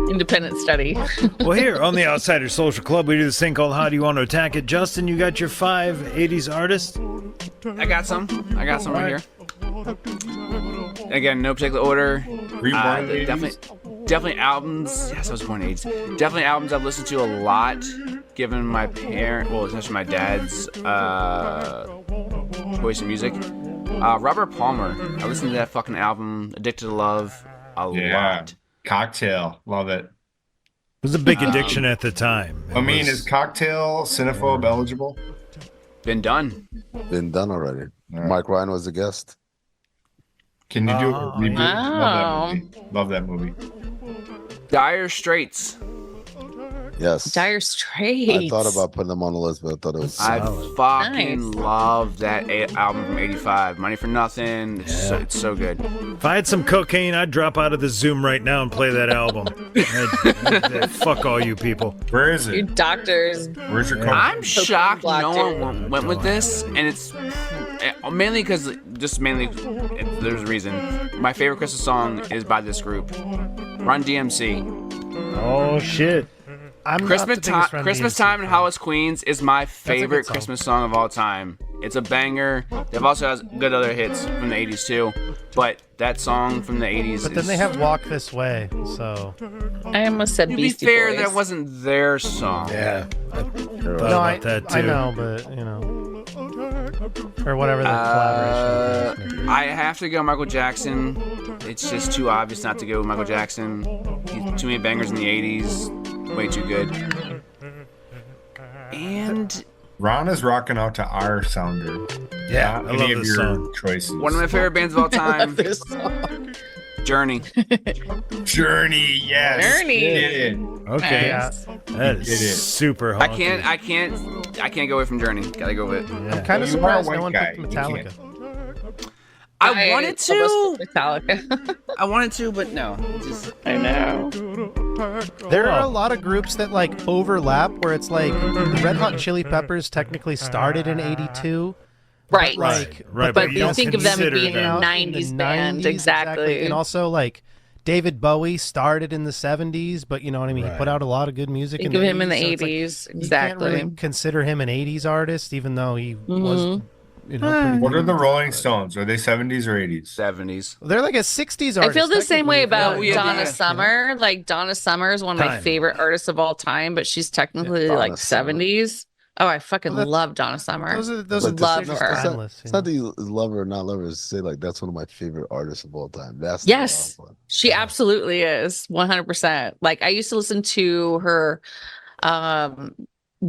independent study. Well, here on the Outsider Social Club, we do this thing called How Do You Want to Attack It? Justin, you got your 5 80s artists? I got some right here. Again, no particular order. Were you born in the 80s? Definitely albums. Yes, I was born in the 80s. Definitely albums I've listened to a lot, given my especially my dad's choice of music. Robert Palmer. I listened to that fucking album, Addicted to Love, a lot. Cocktail. Love it. It was a big addiction at the time. Is Cocktail Cinephobe eligible? Been done. Been done already. All right. Mike Ryan was the guest. Can you do a reboot? Wow. Love that movie. Dire Straits. Yes. Dire Straits. I thought about putting them on the list, but I thought it was I solid. fucking Nice. love that album from '85. Money for Nothing. It's so good. If I had some cocaine, I'd drop out of the Zoom right now and play that album. Fuck all you people. Where is Your it? doctors. Where's your coke? I'm shocked blocked no it. one went with this, and it's mainly because there's a reason. My favorite Christmas song is by this group, Run DMC. Oh, shit. I'm Christmas not the biggest time, Run Christmas DMC time in fan. Hollis, Queens is my good favorite song. Christmas song of all time. It's a banger. They've also has good other hits from the '80s too, but that song from the '80s. But then they have Walk This Way, so. I almost said To be Beastie fair, Boys. that wasn't their song. Yeah. I thought No, about that too. I know, but, or whatever that collaboration is. I have to go Michael Jackson. It's just too obvious not to go with Michael Jackson. Too many bangers in the '80s. Way too good. And Ron is rocking out to our sounder. Yeah, Not I any love of this your song. choices. one of my favorite bands of all time, This song. Journey. Journey, yes. Journey. Did it. Okay. Yeah. That Did it. is super I honky. can't go away from Journey. Gotta go with it. I'm kind of You are a surprised no white one guy. picked You Metallica. I wanted to. almost picked Metallica. I wanted to, but no. Just I know. There are a lot of groups that like overlap where it's like the Red Hot Chili Peppers technically started in '82. Right. Like, Right, but you you don't think of them as consider being a them. in the 90s band. 90s, Exactly. And also like David Bowie started in the '70s, but you know what I mean. He Right. put out a lot of good music. Think in of the him in the 80s, so it's like, 80s. you can't Exactly. really consider him an '80s artist, even though he was. Pretty What good. are the Rolling Stones? Are they 70s or 80s? '70s. They're like a '60s I artist. feel the same way technically. about Oh, yeah, Donna yeah. Summer. Like Donna Summer is one of my Time. favorite artists of all time, but she's technically Donna like Summer. 70s. Oh, I fucking Well, love Donna Summer. Those are Love just her. timeless. It's not that you love her or not love her. It's say like that's one of my favorite artists of all time. That's Yes, the wild one. she absolutely is 100%. Like I used to listen to her um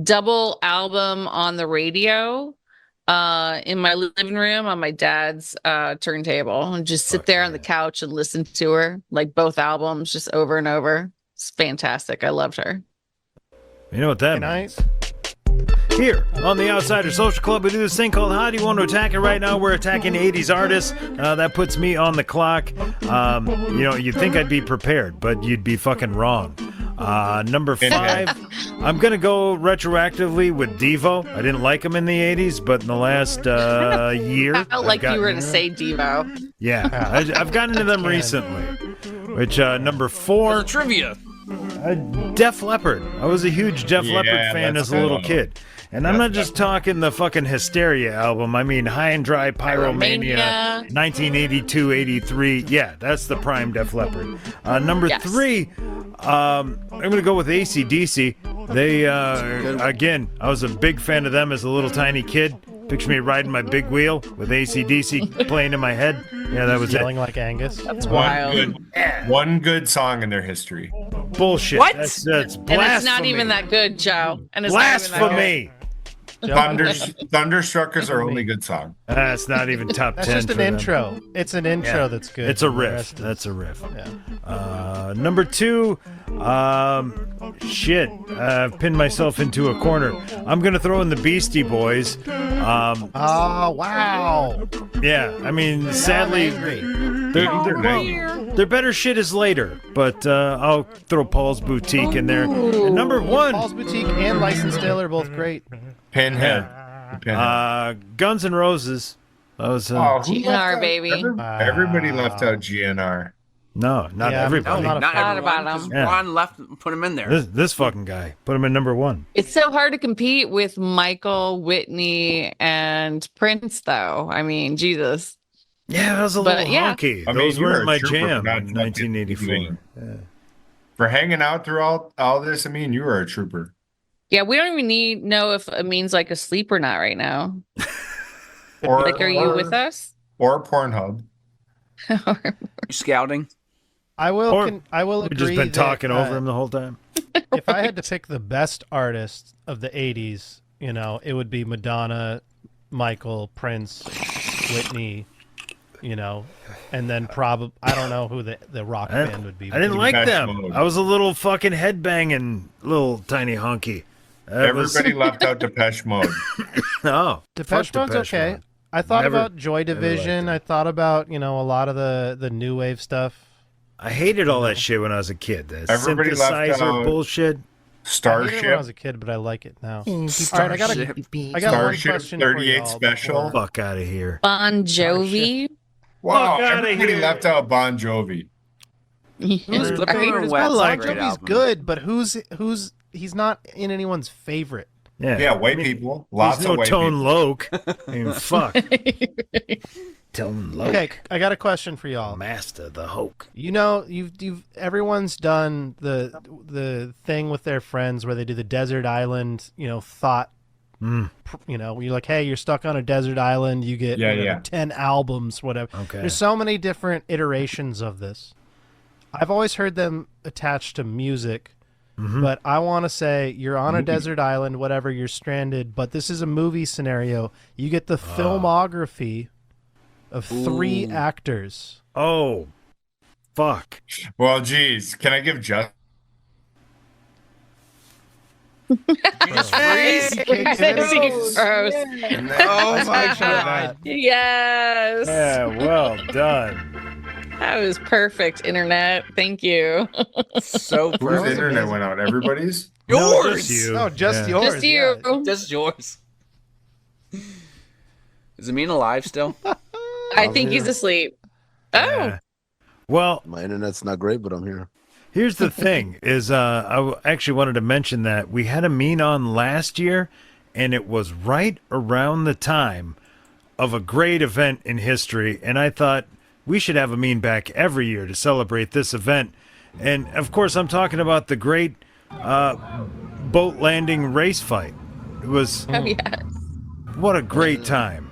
double album on the radio in my living room on my dad's turntable and just sit there on the couch and listen to her, like both albums just over and over. It's fantastic. I loved her. You know what that means? Here on the Outsider Social Club, we do this thing called How Do You Want to Attack It? Right now, we're attacking 80s artists. That puts me on the clock. You'd think I'd be prepared, but you'd be fucking wrong. Number 5, I'm going to go retroactively with Devo. I didn't like him in the 80s, but in the last year. I felt like you were going to say Devo. Yeah, I've gotten into them recently. Which, number 4. Trivia. Def Leppard. I was a huge Def Leppard fan as a little kid. And I'm not just talking the fucking Hysteria album. I mean High and Dry, Pyromania, 1982-83. Yeah, that's the prime Def Leppard. Number 3, I'm going to go with AC/DC. They, again, I was a big fan of them as a little tiny kid. Picture me riding my big wheel with AC/DC playing in my head. Yeah, that was yelling like Angus. That's wild. One good song in their history. Bullshit. What? That's blasphemy. And it's not even that good, Joe. And it's Blasphemy. Thunderstruck is our only good song. That's not even top 10. That's just an intro. It's an intro that's good. It's a riff. That's a riff. Yeah. Number 2, I've pinned myself into a corner. I'm going to throw in the Beastie Boys. Oh, wow. Yeah, I mean, sadly, their better shit is later, but I'll throw Paul's Boutique in there. And number 1. Paul's Boutique and Licensed Taylor are both great. Pinhead. Guns N' Roses. That was GNR, baby. Everybody left out GNR. No, not everybody. Not everyone. about him. Ron left, put him in there. This fucking guy put him in number 1. It's so hard to compete with Michael, Whitney, and Prince, though. I mean, Jesus. Yeah, that was a little honky. I mean, Those weren't my trooper jam for in 1984. For hanging out through all this, I mean, you were a trooper. Yeah, we don't even know if Amin's like asleep or not right now. Or, Like, are you with us? Or Pornhub. You scouting? I will agree. We've just been talking over him the whole time. If I had to pick the best artist of the 80s, it would be Madonna, Michael, Prince, Whitney, and then probably, I don't know who the rock band would be. I didn't like Depeche them. Mode. I was a little fucking headbanging, little tiny honky. Everybody left out Depeche Mode. No. Depeche Mode's okay. Mode. I thought Never- about Joy Division. I thought about, a lot of the new wave stuff. I hated all that shit when I was a kid. That Everybody left synthesizer out bullshit. I hated it when I was Starship. a kid, but I like it now. All right, I got one Starship question for 38 y'all Special. before- Fuck out of here. Bon Jovi. Wow, Fuck outta everybody here. left out Bon Jovi. He's Slippery great. when I wet's a like great Jovi's album. good, but he's not in anyone's favorite. Yeah, white people. Lots He's of no white Tone people. Loc. I mean, fuck. Tone Loc. Okay, I got a question for y'all. Master the Hulk. You've everyone's done the thing with their friends where they do the desert island, thought. You're like, hey, you're stuck on a desert island. You get Yeah, whatever, yeah. 10 albums, whatever. Okay. There's so many different iterations of this. I've always heard them attached to music, but I want to say you're on a desert island, whatever, you're stranded, but this is a movie scenario. You get the filmography of 3 actors. Oh, fuck. Well, geez, can I give just? Gross. Oh my god. Yes. Yeah, well done. That was perfect, internet. Thank you. So Whose perfect. internet went out? Everybody's? No, Yours. just you. No, just Yeah. yours. Just you. yeah. Just yours. Is Amin alive still? I think he's asleep. Oh. Yeah. Well, My internet's not great, but I'm here. here's the thing: is actually wanted to mention that we had Amin on last year, and it was right around the time of a great event in history, and I thought we should have Amin back every year to celebrate this event. And of course, I'm talking about the great boat landing race fight. It was Oh yes. what a great time.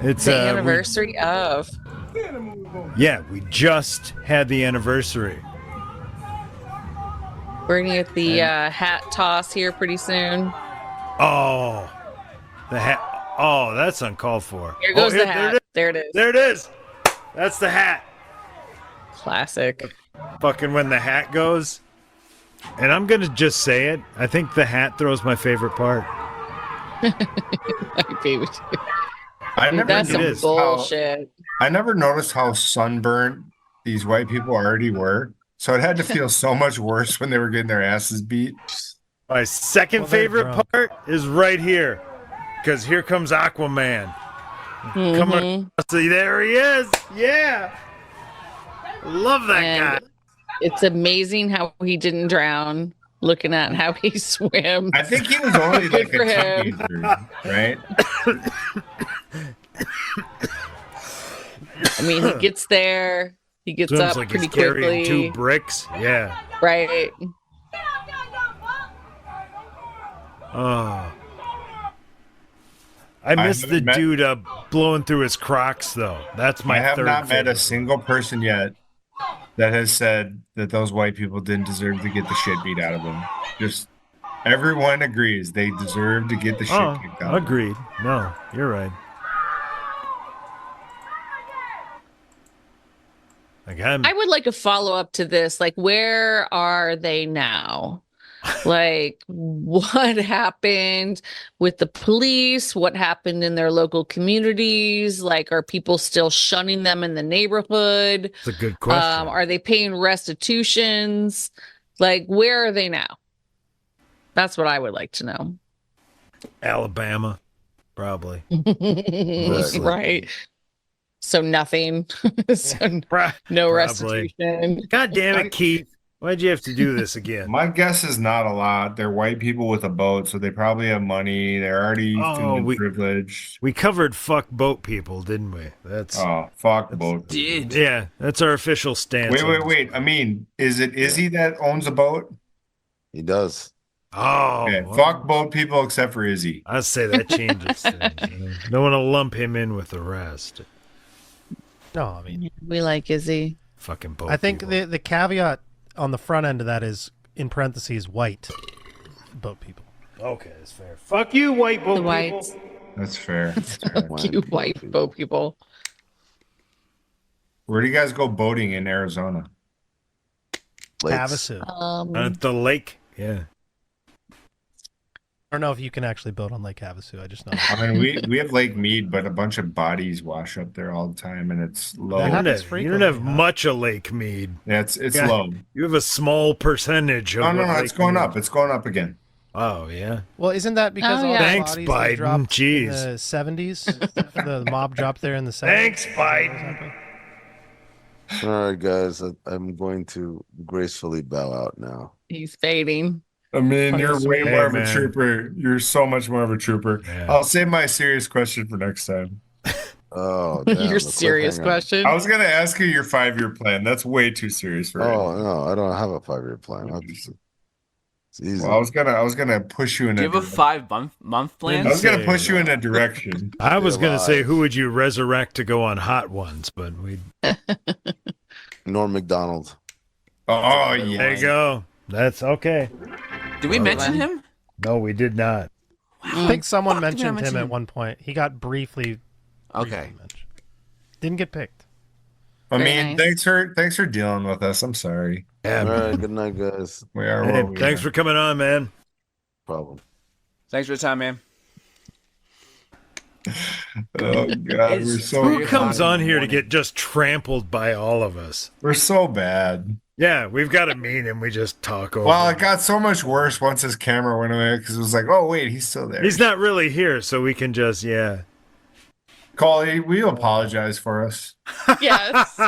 It's The anniversary of. we just had the anniversary. We're gonna get the hat toss here pretty soon. Oh, the hat. Oh, that's uncalled for. Here goes oh, the hat. There it is. There it is. That's the hat. Classic. Fucking when the hat goes. And I'm gonna just say it. I think the hat throws my favorite part. My baby too. That's some bullshit. I never noticed how sunburned these white people already were. So it had to feel so much worse when they were getting their asses beat. My second favorite part is right here. Because here comes Aquaman. Coming across there he is. Yeah. Love that guy. It's amazing how he didn't drown. Looking at how he swims. I think he was only Good like for a him. teenager, right? I mean, he gets there. He gets Swims up like pretty he's carrying quickly. 2 bricks. Yeah. Right. Oh. I miss the dude blowing through his Crocs though. That's my I have third not met favorite. a single person yet that has said that those white people didn't deserve to get the shit beat out of them. Just everyone agrees they deserve to get the shit kicked out of them. Agreed. No, you're right. I would like a follow up to this. Like, where are they now? Like, what happened with the police? What happened in their local communities? Like, are people still shunning them in the neighborhood? It's a good question. Are they paying restitutions? Like, where are they now? That's what I would like to know. Alabama, probably. Right. So nothing. So no restitution. God damn it, Keith. Why'd you have to do this again? My guess is not a lot. They're white people with a boat, so they probably have money. They're already feeling privileged. We covered fuck boat people, didn't we? That's fuck boat people. Did. Yeah, that's our official stance. Wait. I mean, is it Izzy that owns a boat? He does. Oh, okay. Well, fuck boat people except for Izzy. I'd say that changes things. Don't want to lump him in with the rest. No, I mean, we like Izzy. Fucking boat. I think the caveat on the front end of that is in parentheses white boat people. Okay, that's fair. Fuck you, white boat The people. whites. That's fair. Fuck you, white boat people. Where do you guys go boating in Arizona? Havasu. At the lake. Yeah. I don't know if you can actually boat on Lake Havasu. I just know. I mean, we have Lake Mead, but a bunch of bodies wash up there all the time, and it's low. You don't have much of Lake Mead. Yeah, it's low. You have a small percentage of. No, it's going up. It's going up again. Oh yeah. Well, isn't that because all Thanks, the bodies Biden. dropped Jeez. in the 70s? The mob dropped there in the 70s. Thanks, Biden. All right, guys. I'm going to gracefully bow out now. He's fading. I mean, you're way more of a man. trooper. You're so much more of a trooper. Yeah. I'll save my serious question for next time. Oh, damn, Your the serious cliffhanger. question? I was going to ask you your 5-year plan. That's way too serious for Oh no, I don't have a 5-year plan. It's easy. Well, I was gonna push you in. Do you have a 5-month plan? I was gonna push you in a direction. I was gonna say, who would you resurrect to go on Hot Ones, but we. Norm Macdonald. Oh yeah. There you go. That's okay. Did we mention him? No, we did not. I think someone Fuck, did I mentioned him mention at him? one point. He got briefly Okay. mentioned. Didn't get picked. I Very mean, nice. thanks for dealing with us. I'm sorry. Yeah, All right, good night, guys. We are. Hey, what we thanks are. for coming on, man. Problem. Thanks for the time, man. Oh God, we're so Who comes on here to get just trampled by all of us? we're so bad. Yeah, we've got a mean and we just talk over. Well, it him. got so much worse once his camera went away because it was like, oh wait, he's still there. He's not really here, so we can just Call. Will you apologize for us? Yes.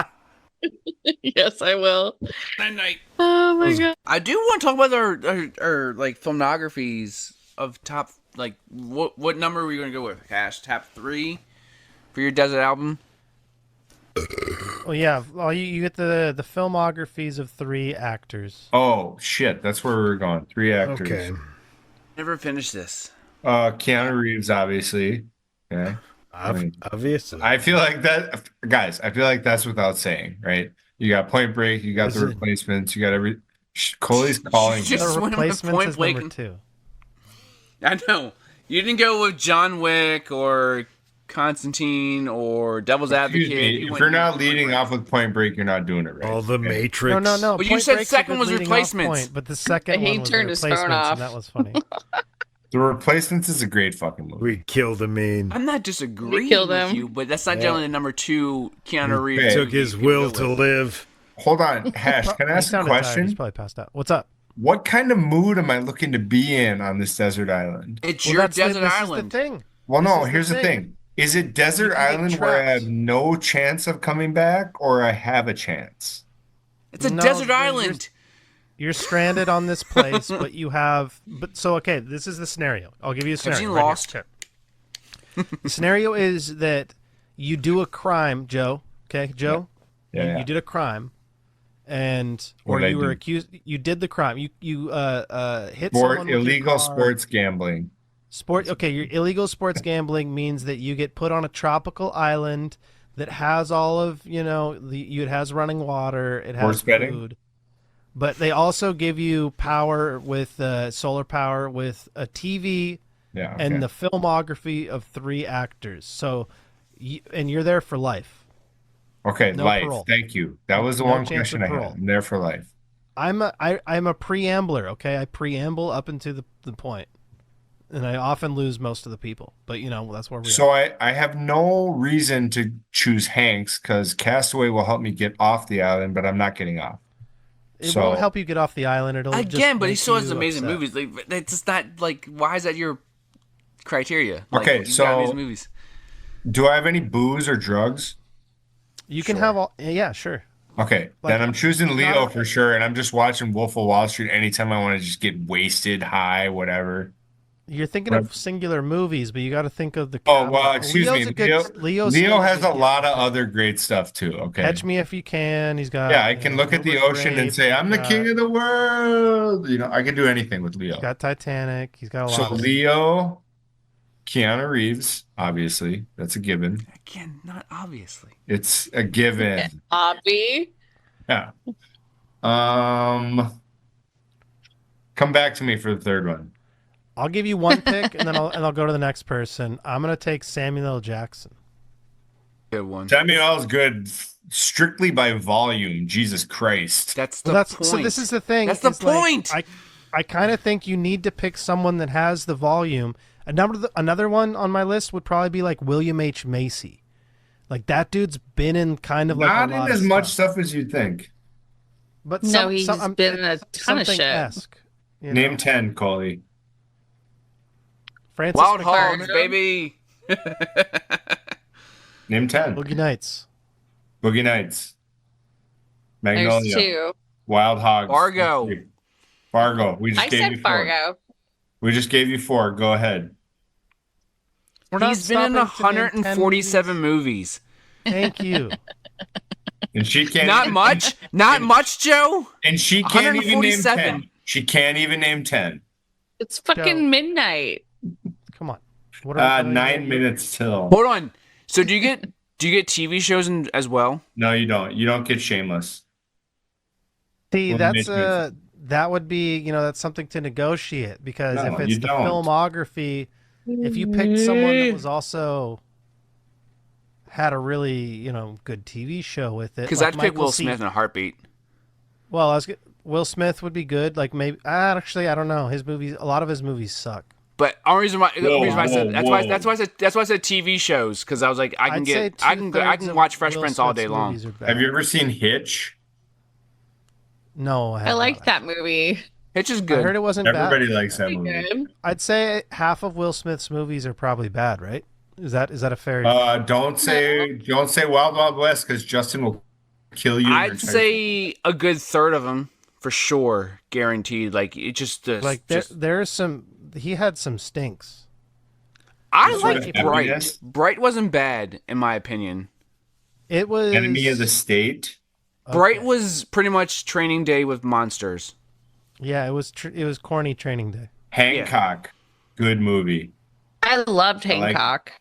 Yes, I will. Night. Oh my god. I do want to talk about our like filmographies of top, like what number are we going to go with? Cash top 3 for your desert album. Well, yeah. Well, you get the filmographies of 3 actors. Oh shit, that's where we're going. 3 actors. Okay. Never finished this. Keanu Reeves, obviously. Okay. Obviously. I feel like that, guys. I feel like that's without saying, right? You got Point Break, you got the Listen. Replacements, you got every. Coley's calling. Just The went with Replacements Point is Blank. number 2. I know. You didn't go with John Wick or Constantine or Devil's Excuse Advocate. me, if you're not leading off with Point Break, you're not doing it right. All the Okay? Matrix. No. But you Point said Break's a second good was leading off Replacements. point, but the second He one was turned the his phone Replacements, off. and that was funny. The Replacements is a great fucking movie. We killed a mean. I'm not disagreeing killed with him. you, but that's not generally the number 2 Keanu Reeves. Okay. Took his will to live. Hold on, Hash. Can I He ask a sounded tired. question? He's probably passed out. What's up? What kind of mood am I looking to be in on this desert island? It's Well, your that's desert this island. is the thing. Well, This no, is the here's the thing. thing. Is it desert You can get island where I have trapped. no chance of coming back or I have a chance? It's a No, desert you're- island. You're stranded on this place, but you have. But so okay, this is the scenario. I'll give you a Have scenario. you right here. Lost? Okay. The scenario is that you do a crime, Joe. Okay, Joe. Yeah. You did a crime, and What or did I you were do? accused. You did the crime. You hit For someone with your illegal car. sports gambling. Okay, your illegal sports gambling means that you get put on a tropical island that has all of it has running water, it has Horse betting? food, but they also give you power with solar power with a TV Yeah. and okay. the filmography of 3 actors. So, and you're there for life. Okay, no life. parole. Thank you. That was the No one chance of question I had. parole. I'm there for life. I'm a preambler. Okay, I preamble up into the point, and I often lose most of the people. But that's where we So are. I have no reason to choose Hanks because Castaway will help me get off the island, but I'm not getting off. It So- won't help you get off the island. It'll just Again, but he make still has you amazing upset. movies. Like, it's just not like, why is that your criteria? Like, Okay, you so- got amazing movies. Do I have any booze or drugs? You can Sure. have all. Yeah, sure. Okay, Like, then I'm choosing Leo not- for sure, and I'm just watching Wolf of Wall Street anytime I want to just get wasted, high, whatever. You're thinking of singular movies, but you got to think of the. Oh well, excuse Leo's me. a good- Leo's Leo still has good a lot guy. of other great stuff too. Okay. Catch Me If You Can. He's got. Yeah, I can look at the Rupert ocean and Grape, say, I'm the he's king got- of the world. I can do anything with Leo. He's got Titanic. He's got a lot. So of Leo, Keanu Reeves, obviously, that's a given. Again, not obviously. It's a given. Obby. Yeah. Come back to me for the third one. I'll give you one pick, and then I'll go to the next person. I'm gonna take Samuel L. Jackson. Good one. Samuel's good strictly by volume. Jesus Christ. That's the Well, point. so this is the thing. That's the is, like, point. I kind of think you need to pick someone that has the volume. Another one on my list would probably be like William H. Macy. Like that dude's been in kind of like Not a lot in as of much stuff. stuff as you'd think. But No, he's been in a ton of something shit. esque, Name 10, Coley. Francis Wild McDormand, Hogs, baby. Name 10. Boogie Nights. Boogie Nights. There's Magnolia. 2. Wild Hogs. Fargo. Fargo. We just I gave you said 4. Fargo. We just gave you 4. Go ahead. We're not He's been in stopping to name 10 147 movies. Thank you. And she can't Not even- much. Not much, Joe. And she can't even name 147. 10. She can't even name 10. It's fucking Joe. midnight. Come on. What are we doing 9 here? minutes till. Hold on. So do you get TV shows as well? No, you don't. You don't get Shameless. See, Well, that's Matrix. that would be that's something to negotiate because No, if it's you the don't. filmography, if you picked someone that was also had a really good TV show with it, Because like I'd pick Michael Will C. Smith in a heartbeat. Well, Will Smith would be good. Like maybe actually I don't know. A lot of his movies suck. But only reason why, Whoa, I said whoa, that's why whoa. I said TV shows because I was like I I'd say I two-thirds can of watch Fresh Will Prince all Smith's day long. movies are bad. Have you ever seen Hitch? No, I liked that movie. It's just I good. heard it wasn't Everybody bad. likes that Pretty movie. good. I'd say half of Will Smith's movies are probably bad, right? Is that a fair? Don't say Wild Wild West because Justin will kill you. I'd say a good third of them for sure, guaranteed. Like it just like there's some. He had some stinks. I Sort like of Bright. happiness. Bright wasn't bad in my opinion. It was Enemy of the State. Bright was pretty much Training Day with monsters. Yeah, it was corny Training Day. Hancock, good movie. I loved I like- Hancock.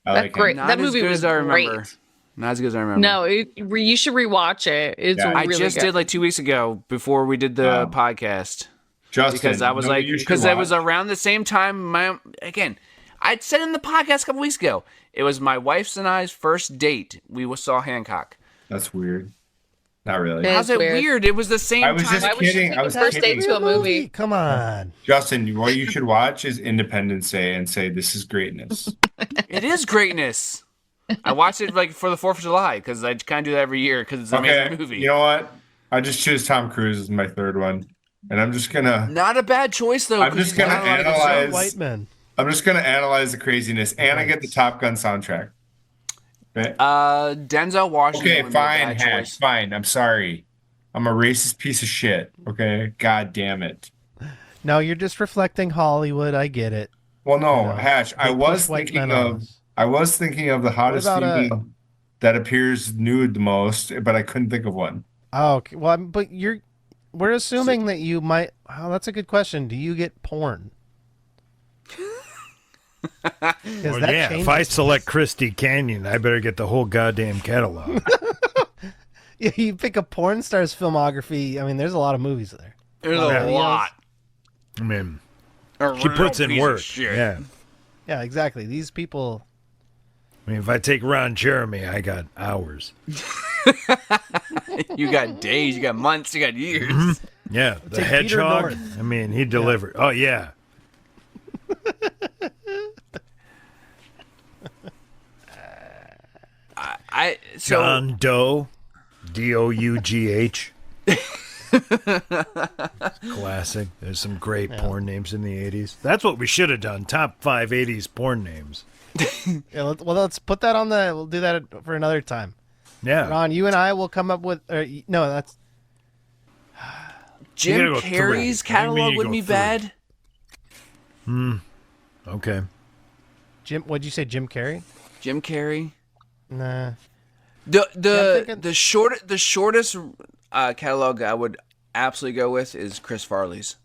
I That's like great. Not That as movie good was as I remember. great. Not as good as I remember. No, you should rewatch it. It's Yeah. I really just good. did like 2 weeks ago before we did the podcast. Justin, Because I was you know like, what you should because it was watch? around the same time. I'd said in the podcast a couple weeks ago, it was my wife's and I's first date. We saw Hancock. That's weird. Not really. It How's is it weird. weird? It was the same I was time. just Why would you kidding. take I a was first kidding. date to a movie? Come on. Justin, what you should watch is Independence Day and say this is greatness. It is greatness. I watched it like for the 4th of July because I kind of do that every year because it's an Okay, amazing movie. you know what? I just choose Tom Cruise as my third one, and I'm just gonna Not a bad choice though. I'm 'cause just he's gonna got a lot of good analyze- stuff. White men. analyze the craziness, and I get the Top Gun soundtrack. Okay, Denzel Washington. okay, would be a fine, bad Hash, choice. fine. I'm sorry. I'm a racist piece of shit. Okay, god damn it. No, you're just reflecting Hollywood. I get it. Well, no, No, Hash. I they was push white thinking men on of. us. I was thinking of the hottest about, female that appears nude the most, but I couldn't think of one. Oh, okay. Well, but we're assuming that you might. Oh, that's a good question. Do you get porn? Well, yeah, if I select Christie Canyon, I better get the whole goddamn catalog. Yeah, you pick a porn star's filmography. I mean, there's a lot of movies there. There's Yeah. a lot. I mean, A she real puts in piece of work. shit. Yeah. Yeah, exactly. These people. I mean, if I take Ron Jeremy, I got hours. You got days, you got months, you got years. Mm-hmm. Yeah, the Take Peter hedgehog. North. I mean, he delivered. Oh yeah. So John Doe, Dough. Classic. There's some great porn names in the 80s. That's what we should have done. Top 5 80s porn names. Yeah, let's put that on the. We'll do that for another time. Yeah. Ron, you and I will come up with. No, that's. Jim gotta go Carrey's 3. What do you mean catalog you wouldn't go be 3? bad. Okay. Jim. What'd you say, Jim Carrey? Jim Carrey. Nah. The shortest catalog I would absolutely go with is Chris Farley's.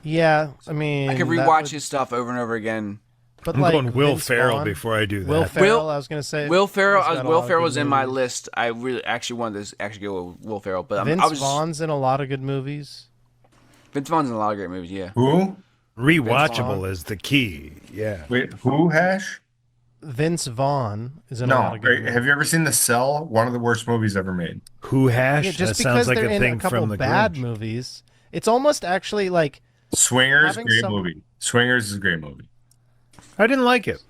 Yeah, I mean. I could that rewatch would- his stuff over and over again. But I'm like going Will Vince Ferrell Vaughn- before I do that. Will Ferrell, I was gonna say. Will Ferrell. He's got a Will lot of Ferrell good was in my movies. list. I really actually wanted to actually go with Will Ferrell, but Vince I was Vaughn's in a lot of good movies. Vince Vaughn's in a lot of great movies. Yeah. Who? Rewatchable is the key. Yeah. Wait, who, Hash? Vince Vaughn is in a lot No. of good movies. Have you ever seen The Cell? One of the worst movies ever made. Who hash? Yeah, just that because sounds like they're a in thing a couple from the bad Grinch. movies, it's almost actually like Swingers, Having great some- movie. Swingers is a great movie. I didn't like it.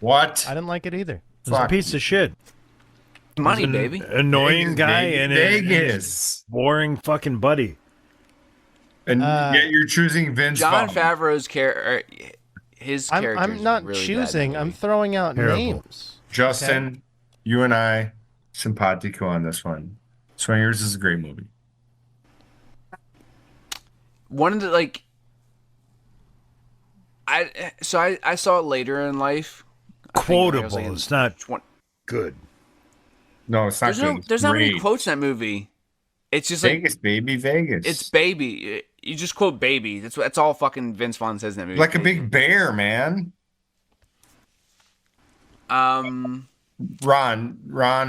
What? I didn't like it either. It was a Fuck piece of shit. Money, An baby. Annoying Vegas, guy baby. and Vegas. a boring fucking buddy. And yet you're choosing Vince John Vaughn. Favreau's character. His character. I'm not choosing. I'm throwing out Terrible. names. Justin, you and I, simpatico on this one. Swingers is a great movie. One of the I saw it later in life. I think I was, Quotable. like, in It's not 20 good. No, it's not There's good. no, there's not many Great. quotes in that movie. It's just like Vegas, baby, Vegas. it's baby. You just quote baby. That's all fucking Vince Vaughn says in that movie. like a big bear, man. Ron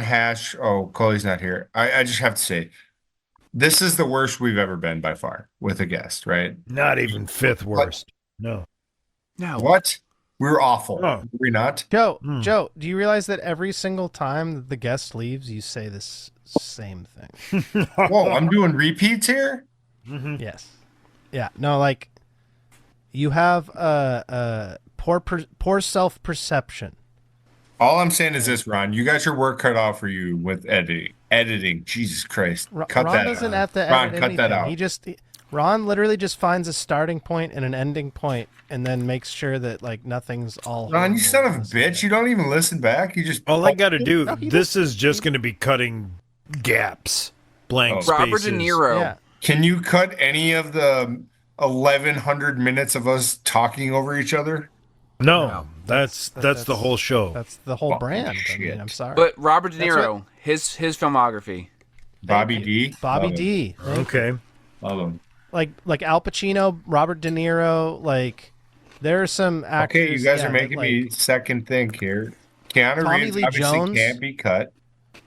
Hash. Oh, Chloe's not here. I just have to say, this is the worst we've ever been by far with a guest, right? Not even fifth worst. No. No. What? We were awful. Oh. Were we not? Joe, do you realize that every single time that the guest leaves, you say this same thing? Whoa, I'm doing repeats here? Yes. Yeah. No, like you have poor self perception. All I'm saying is this, Ron. You got your work cut out for you with editing. Jesus Christ. Cut Ron that doesn't out. have to Ron, edit cut that anything. out. Ron literally just finds a starting point and an ending point, and then makes sure that like nothing's all. Ron, you son of a horrible. bitch. You don't even listen back. You just. All I got to do, No, he this is just going to be cutting gaps, blank spaces. Robert De Niro. Yeah. Can you cut any of the 1,100 minutes of us talking over each other? No, that's the whole show. That's the whole brand. I mean, shit. I'm sorry. But Robert De That's Niro, his filmography. Bobby D. Bobby Love him. D. Okay. Love him. like Al Pacino, Robert De Niro. Like there are some actors. Okay, you guys yeah, are making me second think here. Keanu Tommy Reeves Lee obviously Jones. can't be cut,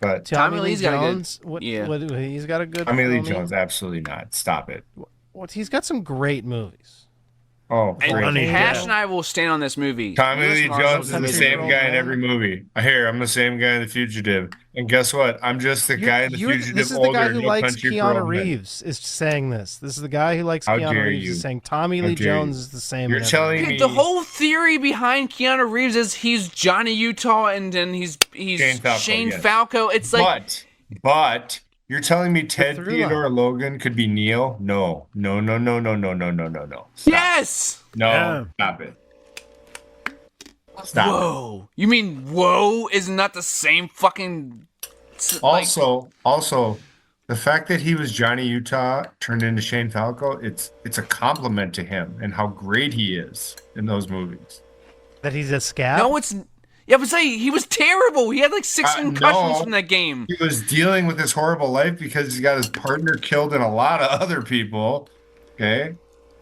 but Tommy Lee Lee's got a good- Jones. What, yeah. he's got a good. Tommy Lee filming. Jones, absolutely not. Stop it. What he's got some great movies. Oh, And great. Funny. Hash and I will stand on this movie. Tommy Lewis Lee Marshall Jones is the Country same Road guy in Man. every movie. I'm the same guy in The Fugitive. And guess what? I'm just the guy in The Fugitive This is the older guy in who No likes Country for Keanu Old Men. Reeves is saying this. This is the guy who likes How Keanu dare Reeves you. is saying Tommy How Lee dare Jones you. is the same. You're in telling everything. me The whole theory behind Keanu Reeves is he's Johnny Utah and then he's Shane Falco, yes. Falco. It's like But you're telling me Ted through Theodore line. Logan could be Neo? No. Stop. yes. No, Yeah. stop it. Stop it. Whoa. You mean whoa is not the same fucking Also, the fact that he was Johnny Utah turned into Shane Falco, it's a compliment to him and how great he is in those movies. That he's a scab. No, it's but say he was terrible. He had like 6 concussions no. from that game. He was dealing with his horrible life because he's got his partner killed and a lot of other people. Okay.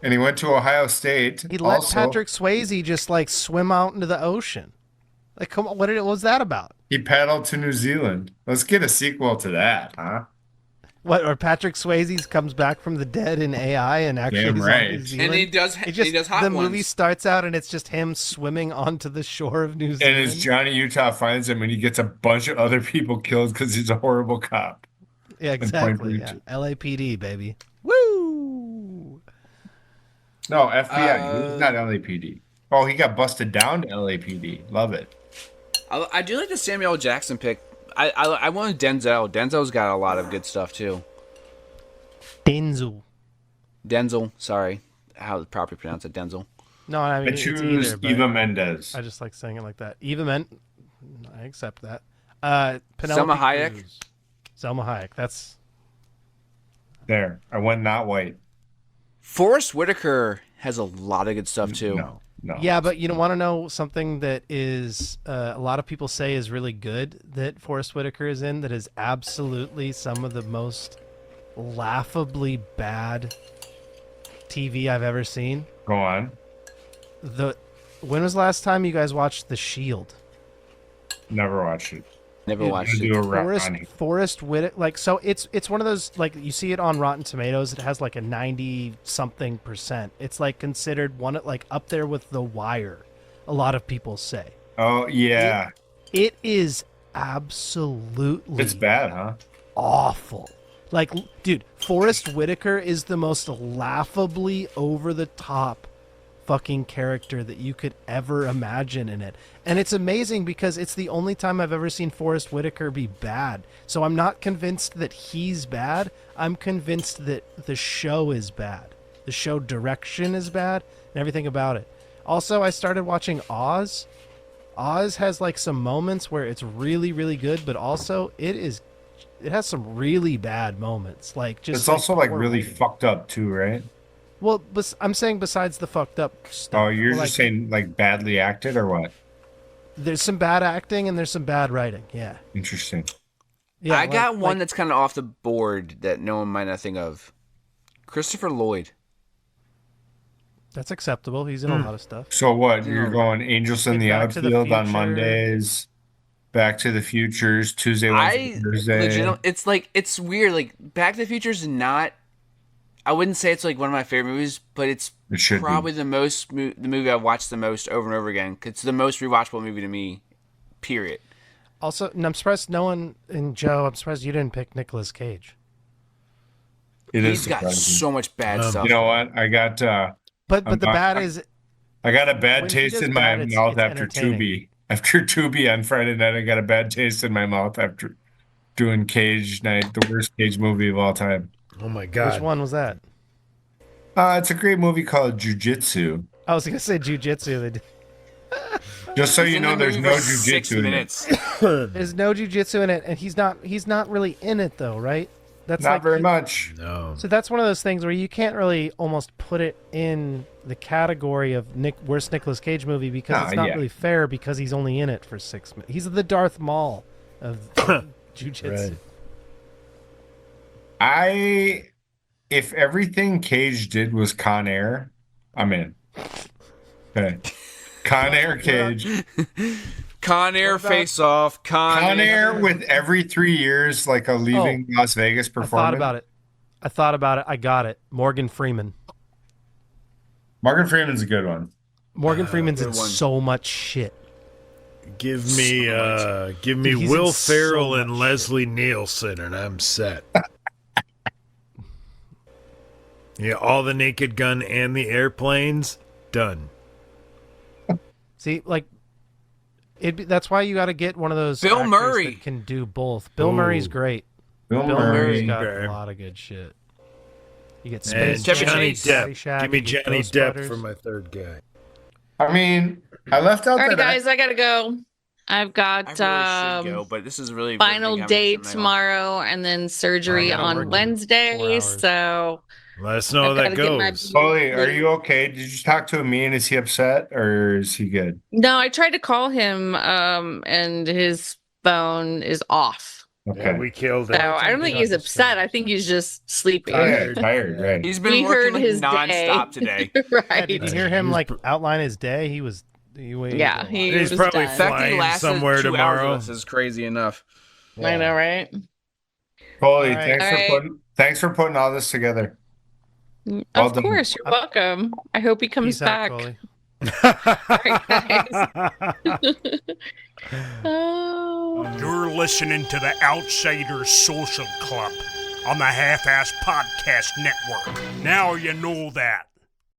And he went to Ohio State. He let also, Patrick Swayze just like swim out into the ocean. Like, come on, what was that about? He paddled to New Zealand. Let's get a sequel to that, huh? What? Or Patrick Swayze comes back from the dead in AI and actually Damn is on right. New Zealand? And he does hot the ones. movie starts out and it's just him swimming onto the shore of New And Zealand. as Johnny Utah finds him and he gets a bunch of other people killed because he's a horrible cop. Yeah, Point exactly. Yeah. Breach. LAPD, baby. Woo! No, FBI. He's not LAPD. Oh, he got busted down to LAPD. Love it. I do like the Samuel L. Jackson pick. I wanted Denzel. Denzel's got a lot of good stuff too. Denzel. Denzel, sorry, how to properly pronounce it, Denzel. No, I mean, I it's choose either, but Eva Mendes. I just like saying it like that. I accept that. Penelope Selma Hayek? Cruz. Selma Hayek. That's There. I went not white. Forrest Whitaker has a lot of good stuff too. No. yeah, but you don't want to know something that is a lot of people say is really good that Forrest Whitaker is in. That is absolutely some of the most laughably bad TV I've ever seen. Go on. When was the last time you guys watched The Shield? Never watched it. Never watched Do it. a rap on it. Forrest Whitaker, like, so it's one of those, like, you see it on Rotten Tomatoes. It has like a 90-something%. It's like considered one like up there with The Wire. A lot of people say Oh yeah. it is absolutely It's bad, huh? awful. Like, dude, Forrest Whitaker is the most laughably over the top fucking character that you could ever imagine in it. And it's amazing because it's the only time I've ever seen Forrest Whitaker be bad. So I'm not convinced that he's bad. I'm convinced that the show is bad. The show direction is bad and everything about it. Also, I started watching Oz. Oz has like some moments where it's really, really good, but also it has some really bad moments. Like, just It's also like horrible. really fucked up too, right? Well, I'm saying besides the fucked up stuff. Oh, you're like, just saying like badly acted or what? there's some bad acting and there's some bad writing. Yeah. Interesting. Yeah. I got one that's kind of off the board that no one might not think of. Christopher Lloyd. That's acceptable. He's in a lot of stuff. So what? You're going Angels in the Back to the Outfield on Future. Mondays, Back to the Futures, Tuesday, Wednesday, Thursday. It's like, it's weird. Like, Back to the Future is not, I wouldn't say it's like one of my favorite movies, but it's It should probably be. the movie I've watched the most over and over again. It's the most rewatchable movie to me, period. Also, and I'm surprised no one, and Joe, I'm surprised you didn't pick Nicolas Cage. It is He's got surprising. so much bad stuff. You know what? I got But I'm the not- bad is, I got a bad When he taste does in my bad, it's mouth after entertaining. Tubi. After Tubi on Friday night, I got a bad taste in my mouth after doing Cage Night, the worst Cage movie of all time. Oh my god. which one was that? It's a great movie called Jiu-Jitsu. I was gonna say Jiu-Jitsu. They did- Just so He's you in know, the there's movie no for 6 Jiu-Jitsu in it. minutes. There's no Jiu-Jitsu in it, and he's not really in it though, right? That's Not like, very much. No. So that's one of those things where you can't really almost put it in the category of worst Nicolas Cage movie because it's not yeah. really fair because he's only in it for 6 minutes. He's the Darth Maul of Jiu-Jitsu. Right. I if everything Cage did was Con Air, I'm in. Okay. Con Air Cage. Con Air face off. Con Air with every 3 years, like a leaving Las Vegas performance. I thought about it. I got it. Morgan Freeman. Morgan Freeman's a good one. Morgan Freeman's in so much shit. Give me Will Ferrell and Leslie Nielsen, and I'm set. Yeah, all the Naked Gun and the airplanes, done. See, like, that's why you got to get one of those Bill actors Murray that can do both. Bill Murray's great. Bill Murray's got a lot of good shit. You get Space Johnny Jam, Depp. Give me Johnny Depp for my third guy. I mean, I left out All right, that. guys, I gotta go. I've got I really should go, but this is really final date tomorrow, and then surgery on Wednesday. So let us know how that goes. Polly, are you okay? Did you talk to Amin? Is he upset or is he good? No, I tried to call him, and his phone is off. Okay, yeah, we killed So it. I don't think he's upset. I think he's just sleeping. Tired, right? He's been working like nonstop today. Right? Yeah, did you hear him like outline his day? He was. He's probably done. flying somewhere tomorrow. This is crazy enough. Yeah. I know, right? Polly, Right. thanks for putting all this together. Of course, you're welcome. I hope he comes back. You're listening to the Outsiders Social Club on the Half-Ass Podcast Network. Now you know that.